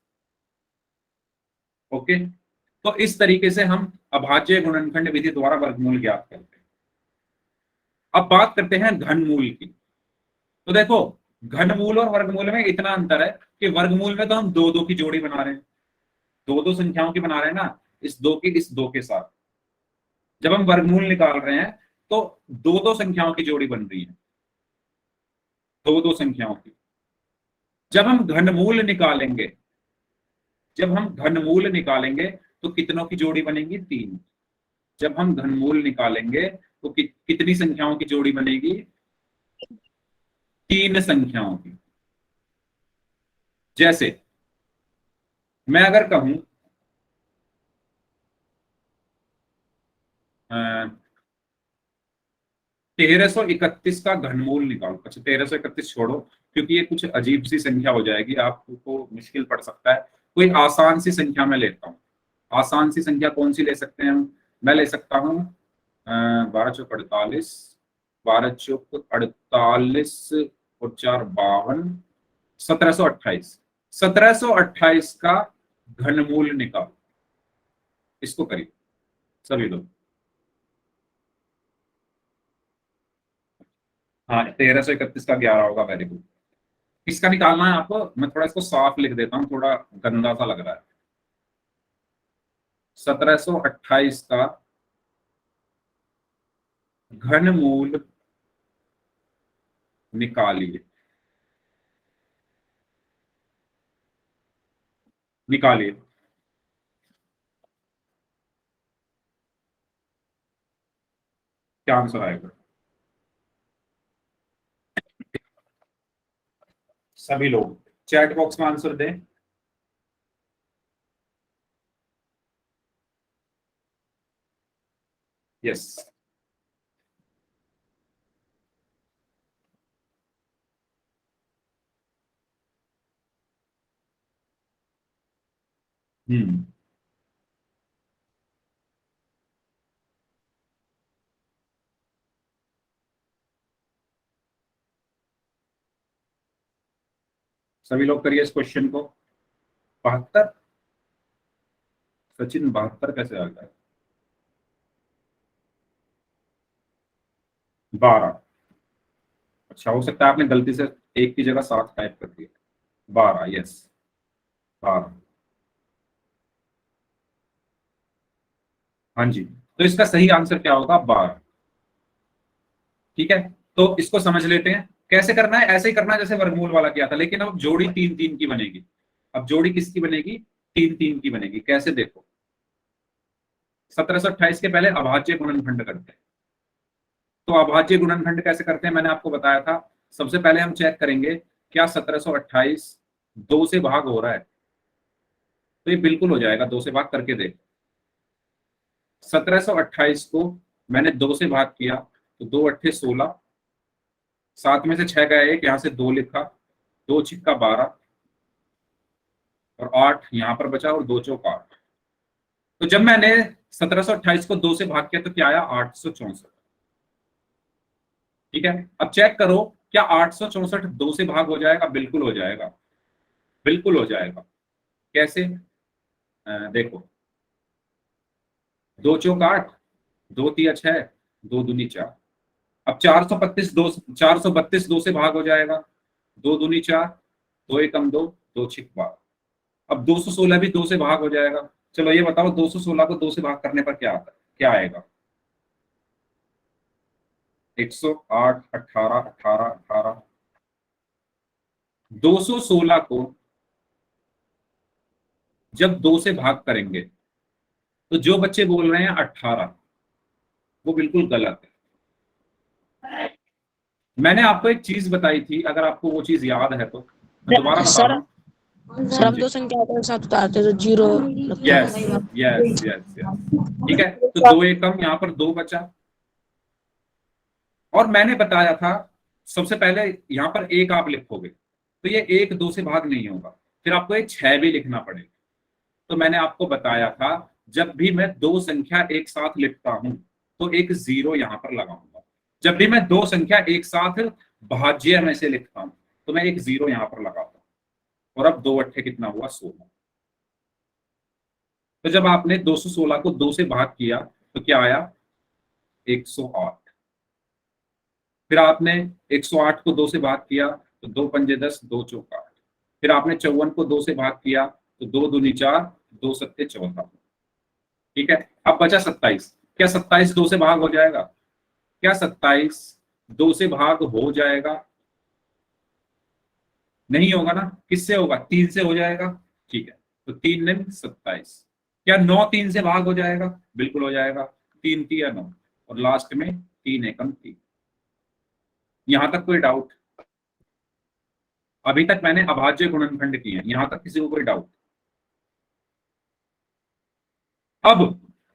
ओके, तो इस तरीके से हम अभाज्य गुणनखंड विधि द्वारा वर्गमूल ज्ञात करते हैं। अब बात करते हैं घनमूल की। तो देखो, घनमूल और वर्गमूल में इतना अंतर है कि वर्गमूल में तो हम दो दो की जोड़ी बना रहे हैं, दो दो संख्याओं की बना रहे हैं ना, इस दो की इस दो के साथ। जब हम वर्गमूल निकाल रहे हैं तो दो दो संख्याओं की जोड़ी बन रही है, दो दो संख्याओं की। जब हम घनमूल निकालेंगे, जब हम घनमूल निकालेंगे तो कितनों की जोड़ी बनेगी, तीन। जब हम घनमूल निकालेंगे तो कितनी संख्याओं की जोड़ी बनेगी, तीन संख्याओं की। जैसे मैं अगर कहूं 1331 का घनमूल निकालो, अच्छा 1331 छोड़ो, क्योंकि ये कुछ अजीब सी संख्या हो जाएगी, आपको मुश्किल पड़ सकता है। कोई आसान सी संख्या मैं लेता हूँ। आसान सी संख्या कौन सी ले सकते हैं हम, मैं ले सकता हूँ 12 चौक 48 और 4 52, 1728। 1728 का घनमूल निकालो, इसको करिए सभी लोग। हाँ 1331 का 11 होगा, वेरी गुड। किसका निकालना है आपको? मैं थोड़ा इसको साफ लिख देता हूँ, थोड़ा गंदा सा लग रहा है। 1728 का घनमूल निकालिए, निकालिए। क्या आंसर आएगा? सभी लोग चैट बॉक्स में आंसर दें। यस, हम्म, सभी लोग करिए इस क्वेश्चन को। 72? सचिन 72 कैसे आ गया? 12? अच्छा, हो सकता है आपने गलती से एक की जगह 7 टाइप कर दिया। 12, यस, 12। हाँ जी, तो इसका सही आंसर क्या होगा? 12। ठीक है, तो इसको समझ लेते हैं कैसे करना है। ऐसे ही करना है जैसे वर्गमूल वाला किया था, लेकिन अब जोड़ी 3 3 की बनेगी। अब जोड़ी किसकी बनेगी? 3 3 की बनेगी। कैसे? देखो, 1728 के पहले अभाज्य गुणनखंड करते हैं। तो अभाज्य गुणनखंड कैसे करते हैं मैंने आपको बताया था। सबसे पहले हम चेक करेंगे क्या 1728 2 से भाग हो रहा है। तो ये बिल्कुल हो जाएगा, 2 से भाग करके देख। 1728 को मैंने 2 से भाग किया तो 2 अट्ठे 16, 7 में से 6 गया, एक यहां से 2 लिखा, 2 छिक्का 12 और 8 यहां पर बचा और 2 चौक 8। तो जब मैंने 1728 को 2 से भाग किया तो क्या आया? 864। ठीक है, अब चेक करो क्या 864 2 से भाग हो जाएगा? बिल्कुल हो जाएगा, बिल्कुल हो जाएगा। कैसे? देखो, 2 चौक 8, 2 तिया 6, 2 दूनी 4। अब 432 2 से भाग हो जाएगा, 2 दूनी 4, 2 एकम 2, 2 छिक 12। अब 216 भी 2 से भाग हो जाएगा। चलो ये बताओ 216 को 2 से भाग करने पर क्या आता है? क्या आएगा? 108, 18, 18, 18। 216 को जब 2 से भाग करेंगे तो जो बच्चे बोल रहे हैं 18, वो बिल्कुल गलत है। मैंने आपको एक चीज बताई थी, अगर आपको वो चीज याद है तो मैं दोबारा बता सर रहा हूँ। सर हम दो संख्या एक साथ उतारते तो जीरो लगता है। Yes, yes, yes, yes. ठीक है, तो 2 एकम यहाँ पर 2 बचा। और मैंने बताया था सबसे पहले यहाँ पर 1 आप लिखोगे तो ये 1 2 से भाग नहीं होगा, फिर आपको ये 6 भी लिखना पड़ेगा। तो मैंने आपको बताया था जब भी मैं 2 संख्या एक साथ लिखता हूं तो एक 0 यहां पर लगाऊंगा। जब भी मैं 2 संख्या एक साथ भाज्य में से लिखता हूं तो मैं एक 0 यहां पर लगाता हूं। और अब 2 अट्ठे कितना हुआ? 16। तो जब आपने 216 को 2 से भाग किया तो क्या आया? 108। फिर आपने 108 को 2 से भाग किया तो 2 पंजे 10, 2 चौक 8। फिर आपने 54 को 2 से भाग किया तो 2 दूनी 4, 2 सत्ते 14। ठीक है, अब बचा 27। क्या 27 2 से भाग हो जाएगा? क्या 27 2 से भाग हो जाएगा? नहीं होगा ना। किससे होगा? 3 से हो जाएगा। ठीक है, तो 3 9 27। क्या 9 3 से भाग हो जाएगा? बिल्कुल हो जाएगा। 3 3 9 और लास्ट में 3 एकम 3। यहां तक कोई डाउट? अभी तक मैंने अभाज्य गुणनखंड किए हैं, यहां तक किसी को कोई डाउट? अब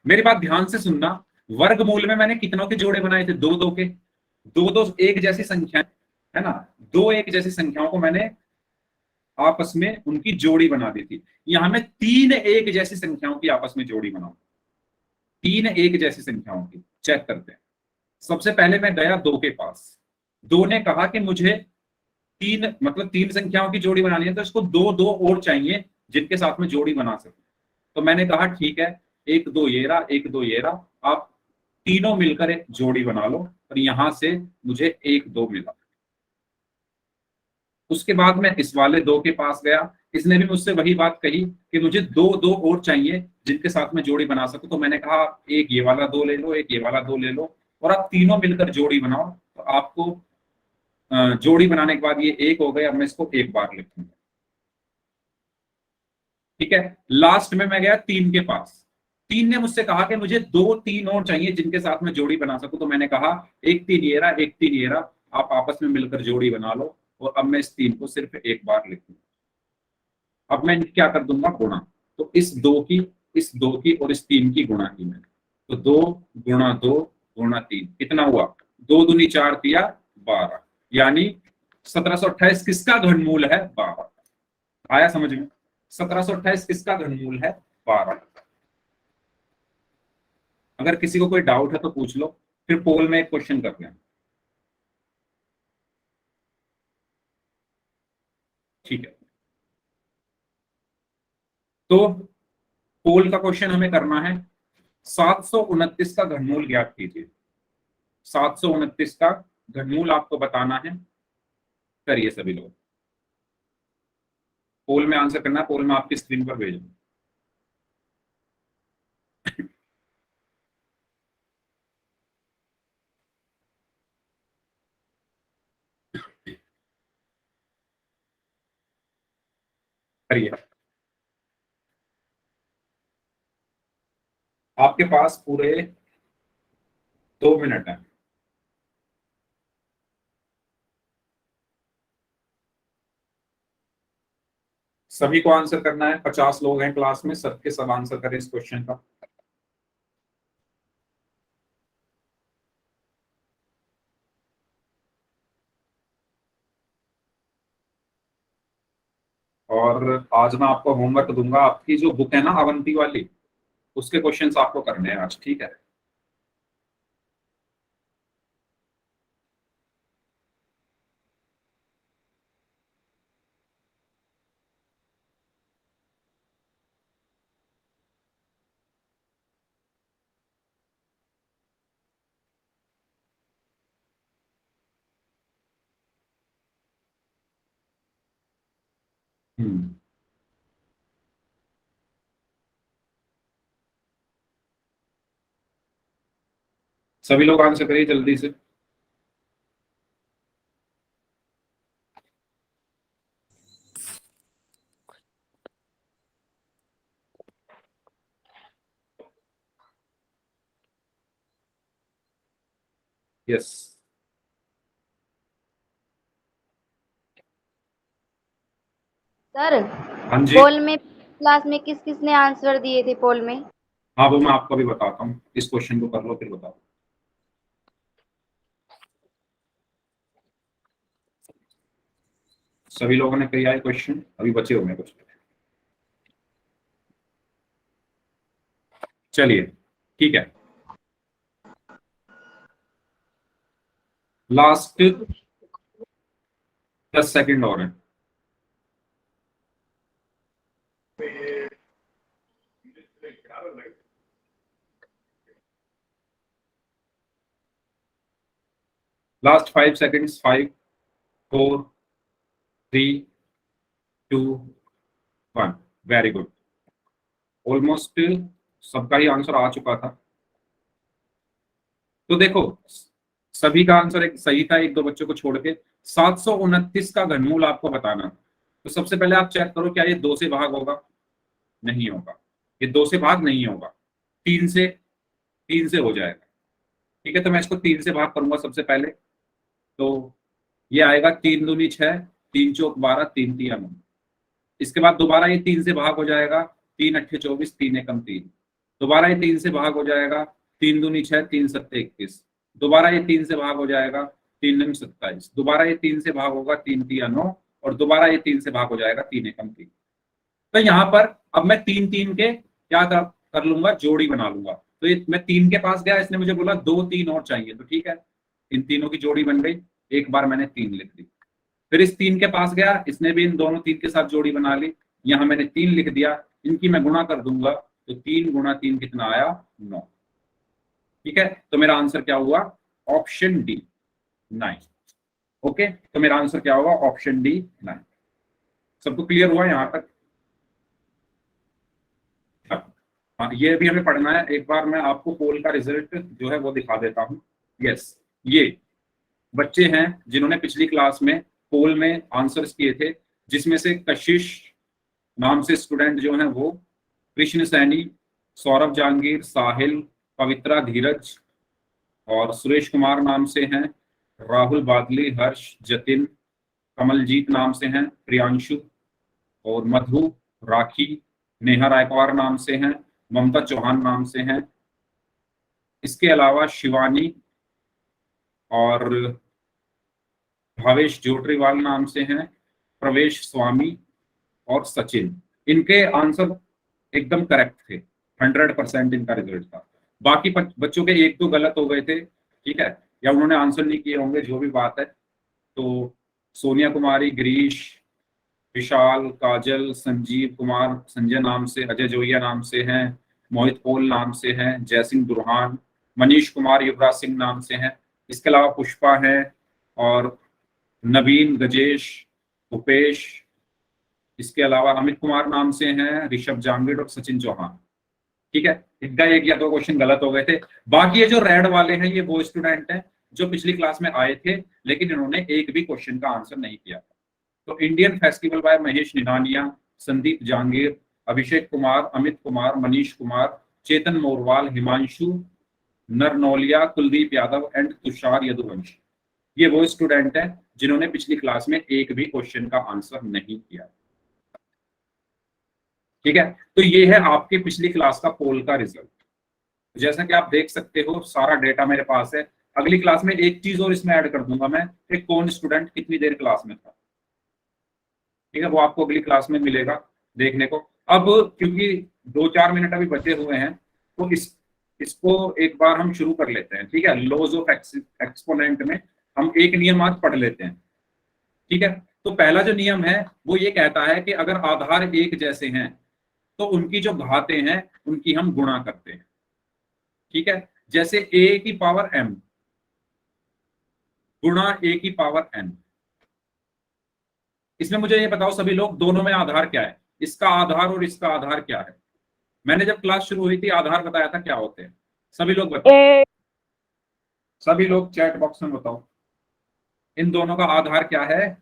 मेरी बात ध्यान से सुनना। वर्गमूल में मैंने कितनों के जोड़े बनाए थे? 2 2 के। 2 2 एक जैसी संख्या है ना, 2 एक जैसी संख्याओं को मैंने आपस में उनकी जोड़ी बना दी थी। यहां मैं 3 एक जैसी संख्याओं की आपस में जोड़ी बनाऊं। 3 एक जैसी संख्याओं की चेक करते हैं। सबसे पहले मैं गया 2 के पास। 2 ने कहा कि मुझे 3 मतलब 3 संख्याओं की जोड़ी बनानी है, तो इसको 2 2 और चाहिए जिनके साथ में जोड़ी बना सके। तो मैंने कहा ठीक है, 1 2 ये रहा, 1 2 ये रहा, आप तीनों मिलकर एक जोड़ी बना लो। और यहां से मुझे 1 2 मिला। उसके बाद मैं इस वाले 2 के पास गया, इसने भी मुझसे वही बात कही कि मुझे 2 2 और चाहिए जिनके साथ मैं जोड़ी बना सकूं। तो मैंने कहा एक ये वाला 2 ले लो, एक ये वाला 2 ले लो, और आप तीनों मिलकर जोड़ी बनाओ। तो आपको जोड़ी बनाने के बाद ये 1 हो गए। अब मैं इसको एक बार लिखूंगा, ठीक है। लास्ट में मैं गया 3 के पास। 3 ने मुझसे कहा कि मुझे 2 3 और चाहिए जिनके साथ मैं जोड़ी बना सकूं। तो मैंने कहा 1 3 ये रहा, 1 3 ये रहा, आप आपस में मिलकर जोड़ी बना लो। और अब मैं इस 3 को सिर्फ एक बार लिखूंगा। अब मैं क्या कर दूंगा, गुणा। तो इस 2 की, इस 2 की और इस 3 की गुणा की मैंने। तो 2 गुणा 2 गुणा 3 कितना हुआ, 2 दूनी 4 दिया 12, यानी 1728 किसका घनमूल है, 12। आया समझ में, 1728 किसका घनमूल है, 12। अगर किसी को कोई डाउट है तो पूछ लो, फिर पोल में एक क्वेश्चन करते हैं, ठीक है। तो पोल का क्वेश्चन हमें करना है, 729 का घनमूल ज्ञात कीजिए। 729 का घनमूल आपको बताना है। करिए सभी लोग, पोल में आंसर करना है। पोल में आपकी स्क्रीन पर भेजूंगा। करिए, आपके पास पूरे 2 मिनट है। सभी को आंसर करना है। 50 लोग हैं क्लास में, सबके सब आंसर करें इस क्वेश्चन का। और आज मैं आपको होमवर्क दूंगा, आपकी जो बुक है ना अवंती वाली, उसके क्वेश्चंस आपको करने हैं आज, ठीक है। हम्म, सभी लोग आंसर करिए जल्दी से। यस, सर हाँ जी। पोल में क्लास में किस किसने आंसर दिए थे पोल में? हाँ, वो मैं आपको भी बताता हूँ, इस क्वेश्चन को कर लो फिर बताओ। सभी लोगों ने किया है क्वेश्चन, अभी बचे हुए हैं कुछ। चलिए, ठीक है। लास्ट 10 सेकंड और हैं। Last 5 seconds, 5 4 3 2 1। Very good, almost सबका ही आंसर आ चुका था। तो देखो, सभी का आंसर एक सही था, 1 2 बच्चों को छोड़ के। 729 का घनमूल आपको बताना। तो सबसे पहले आप चेक करो, क्या ये 2 से भाग होगा, नहीं होगा। ये 2 से भाग नहीं होगा, 3 से हो जाएगा, ठीक है। तो मैं इसको 3 से भाग करूंगा सबसे पहले। तो ये आएगा 3 दूनी 6, 3 चौक 12, 3 तिया 9। इसके बाद दोबारा ये 3 से भाग हो जाएगा, 3 अट्ठे 24, 3 एकम 3। दोबारा ये 3 से भाग हो जाएगा, 3 दूनी 6, 3 सत्ते 21। दोबारा ये 3 से भाग हो जाएगा, 3 नम 27। दोबारा ये 3 से भाग होगा, 3 तिया 9। और दोबारा ये 3 से भाग हो जाएगा, 3 एकम 3। तो यहाँ पर अब मैं 3 3 के क्या कर लूंगा, जोड़ी बना लूंगा। तो ये मैं 3 के पास गया, इसने मुझे बोला 2 3 और चाहिए, तो ठीक है, इन तीनों की जोड़ी बन गई। एक बार मैंने 3 लिख दी। फिर इस 3 के पास गया, इसने भी इन दोनों 3 के साथ जोड़ी बना ली। यहाँ मैंने 3 लिख दिया, इनकी मैं गुणा कर दूंगा। तो 3 गुणा 3 कितना आया, 9, ठीक है। तो मेरा आंसर क्या हुआ, ऑप्शन डी 9। ओके, तो मेरा आंसर क्या होगा? Option D 9। सबको क्लियर हुआ यहां तक? हाँ, ये भी हमें पढ़ना है। एक बार मैं आपको पोल का रिजल्ट जो है वो दिखा देता हूँ। यस, ये बच्चे हैं जिन्होंने पिछली क्लास में पोल में आंसर्स किए थे, जिसमें से कशिश नाम से स्टूडेंट जो हैं वो, कृष्ण सैनी, सौरभ जहांगीर, साहिल, पवित्रा धीरज और सुरेश कुमार नाम से हैं, राहुल बादली, हर्ष, जतिन, कमलजीत नाम से हैं, प्रियांशु और मधु, राखी, नेहा रायकवार नाम से हैं, ममता चौहान नाम से हैं। इसके अलावा शिवानी और भावेश जोटरीवाल नाम से हैं, प्रवेश स्वामी और सचिन। इनके आंसर एकदम करेक्ट थे, 100% इनका रिजल्ट था। बाकी बच्चों के एक दो गलत हो गए थे, ठीक है, या उन्होंने आंसर नहीं किए होंगे, जो भी बात है। तो सोनिया कुमारी, गिरीश, विशाल, काजल, संजीव कुमार संजय नाम से, अजय जोइया नाम से हैं, मोहित पोल नाम से हैं, जयसिंह दुरहान, मनीष कुमार, युवराज सिंह नाम से हैं। इसके अलावा पुष्पा है और नवीन, गजेश, भूपेश, इसके अलावा अमित कुमार नाम से हैं, ऋषभ जांगीड़ और सचिन चौहान। ठीक है, इनका एक या दो क्वेश्चन गलत हो गए थे। बाकी ये जो रेड वाले हैं ये वो स्टूडेंट हैं जो पिछली क्लास में आए थे, लेकिन इन्होंने एक भी क्वेश्चन का आंसर नहीं किया था। तो Indian festival by Mahesh Ninania, Sandeep Jahangir, Abhishek Kumar, Amit Kumar, Manish Kumar, Chetan Morwal, Himanshu Narnaulia, Kuldeep Yadav and Tushar Yaduvanshi, ये वो स्टूडेंट हैं जिन्होंने पिछली क्लास में एक भी क्वेश्चन का आंसर नहीं किया। ठीक है, तो ये है आपके पिछली क्लास का पोल का रिजल्ट। जैसा कि आप देख सकते हो सारा डेटा मेरे पास है। अगली क्लास में एक चीज और इसमें ऐड कर दूंगा मैं कि कौन स्टूडेंट कितनी देर क्लास में था। ठीक है, वो आपको अगली क्लास में मिलेगा देखने को। अब क्योंकि 2-4 मिनट अभी बचे हुए हैं, तो इसको एक बार हम शुरू कर लेते हैं। ठीक है, लॉज ऑफ एक्सपोनेंट में हम एक नियम आज पढ़ लेते हैं। ठीक है, तो पहला जो नियम है वो ये कहता है कि अगर आधार एक जैसे हैं तो उनकी जो घातें हैं उनकी हम गुणा करते हैं। ठीक है, जैसे a की पावर m गुणा a की पावर n। इसमें मुझे ये बताओ सभी लोग, दोनों में आधार क्या है? इसका आधार और इसका आधार क्या है? मैंने जब क्लास शुरू हुई थी आधार बताया था क्या होते हैं, सभी लोग बताओ। सभी लोग चैट बॉक्स में बताओ, इन दोनों का आधार क्या है?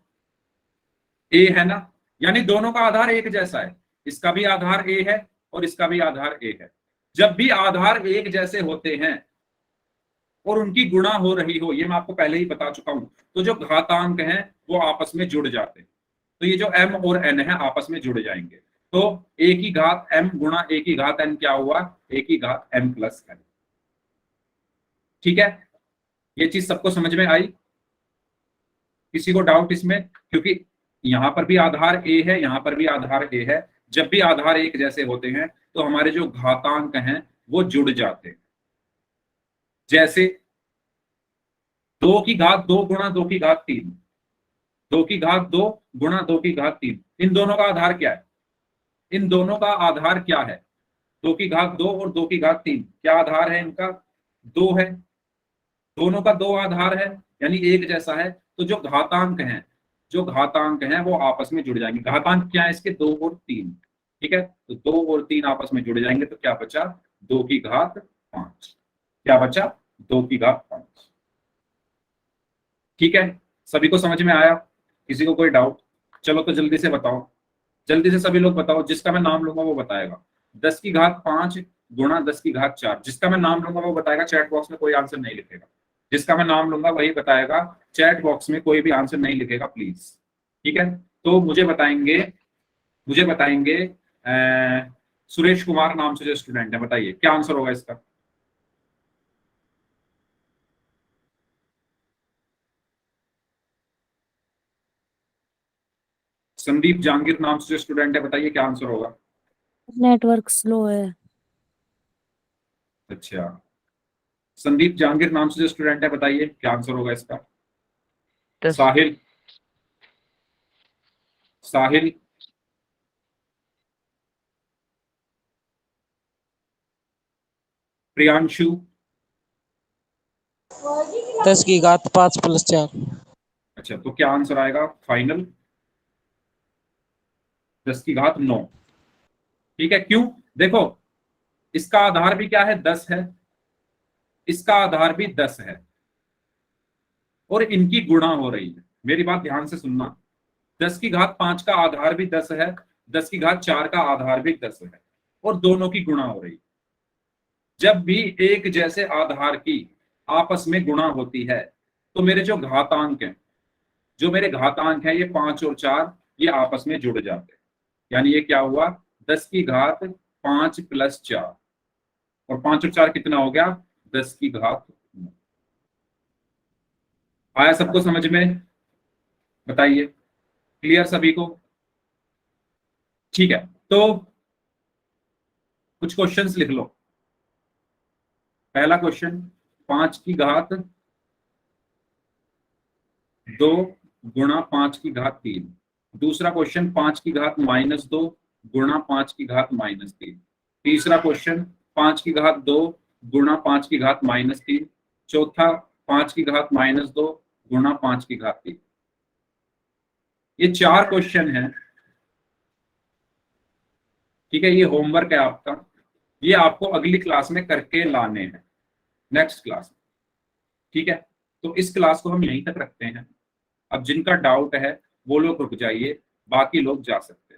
a है ना, यानी दोनों का आधार एक जैसा है। इसका भी आधार a है और इसका भी आधार a है। जब भी आधार एक जैसे होते हैं और उनकी गुणा हो रही हो, ये मैं आपको पहले ही बता चुका हूं, तो जो घातांक हैं वो आपस में जुड़ जाते हैं। तो ये जो m और n है आपस में जुड़ जाएंगे। तो a की घात m गुणा a की घात n क्या हुआ? a की घात m प्लस n। ठीक है, ये चीज सबको समझ में आई? किसी को डाउट इसमें? क्योंकि यहां पर भी आधार a है, यहां पर भी आधार a है। जब भी आधार एक जैसे होते हैं तो हमारे जो घातांक हैं वो जुड़ जाते हैं। जैसे 2 की घात 2 गुणा 2 की घात 3, 2 की घात 2 गुणा 2 की घात 3, इन दोनों का आधार क्या है? इन दोनों का आधार क्या है? 2 की घात 2 और 2 की घात 3, क्या आधार है इनका? 2 है। दोनों का 2 आधार है यानी एक जैसा है। तो जो घातांक हैं, जो घातांक हैं वो आपस में जुड़ जाएंगे। घातांक क्या है इसके? 2 और 3। ठीक है, तो 2 और 3 आपस में जुड़ जाएंगे तो क्या बचा? 2 की घात 5। क्या बचा? 2 की घात 5। ठीक है, सभी को समझ में आया? किसी को कोई डाउट? चलो तो जल्दी से बताओ, जल्दी से सभी लोग बताओ। जिसका मैं नाम लूंगा वो बताएगा। 10 की घात 5 गुणा 10 की घात 4, जिसका मैं नाम लूंगा वो बताएगा। चैट बॉक्स में कोई आंसर नहीं लिखेगा। जिसका मैं नाम लूंगा वही बताएगा। चैट बॉक्स में कोई भी आंसर नहीं लिखेगा प्लीज। ठीक है, तो मुझे बताएंगे सुरेश कुमार नाम से जो स्टूडेंट है, बताइए क्या आंसर होगा इसका? संदीप जहांगीर नाम से जो स्टूडेंट है, बताइए क्या आंसर होगा? नेटवर्क स्लो है। अच्छा, संदीप जहांगीर नाम से जो स्टूडेंट है, बताइए क्या आंसर होगा इसका? 10। साहिल, साहिल, प्रियांशु, 10 की घात 5 + 4। अच्छा, तो क्या आंसर आएगा फाइनल? 10 की घात 9। ठीक है, क्यों? देखो, इसका आधार भी क्या है? 10 है, इसका आधार भी 10 है, और इनकी गुणा हो रही है। मेरी बात ध्यान से सुनना, 10 की घात 5 का आधार भी 10 है, 10 की घात 4 का आधार भी 10 है, और दोनों की गुणा हो रही है। जब भी एक जैसे आधार की आपस में गुणा होती है, तो मेरे जो घातांक हैं, ये 5 और 4, ये आपस में जुड़ जाते हैं। यानी ये क्या हुआ? 10 की घात 5 + 4, और 5 और 4 कितना हो गया? 10 की घात 9। आया सबको समझ में? बताइए, क्लियर सभी को? ठीक है, तो कुछ क्वेश्चंस लिख लो। पहला क्वेश्चन, 5 की घात 2 गुणा 5 की घात 3। दूसरा क्वेश्चन, 5 की घात -2 गुणा 5 की घात -3। तीसरा क्वेश्चन, 5 की घात 2 गुणा 5 की घात -3। चौथा, 5 की घात -2 गुणा 5 की घात 3। ये 4 क्वेश्चन हैं। ठीक है, ये होमवर्क है आपका, ये आपको अगली क्लास में करके लाने हैं, नेक्स्ट क्लास में। ठीक है, तो इस क्लास को हम यहीं तक रखते हैं। अब जिनका डाउट है वो लोग रुक जाइए, बाकी लोग जा सकते हैं।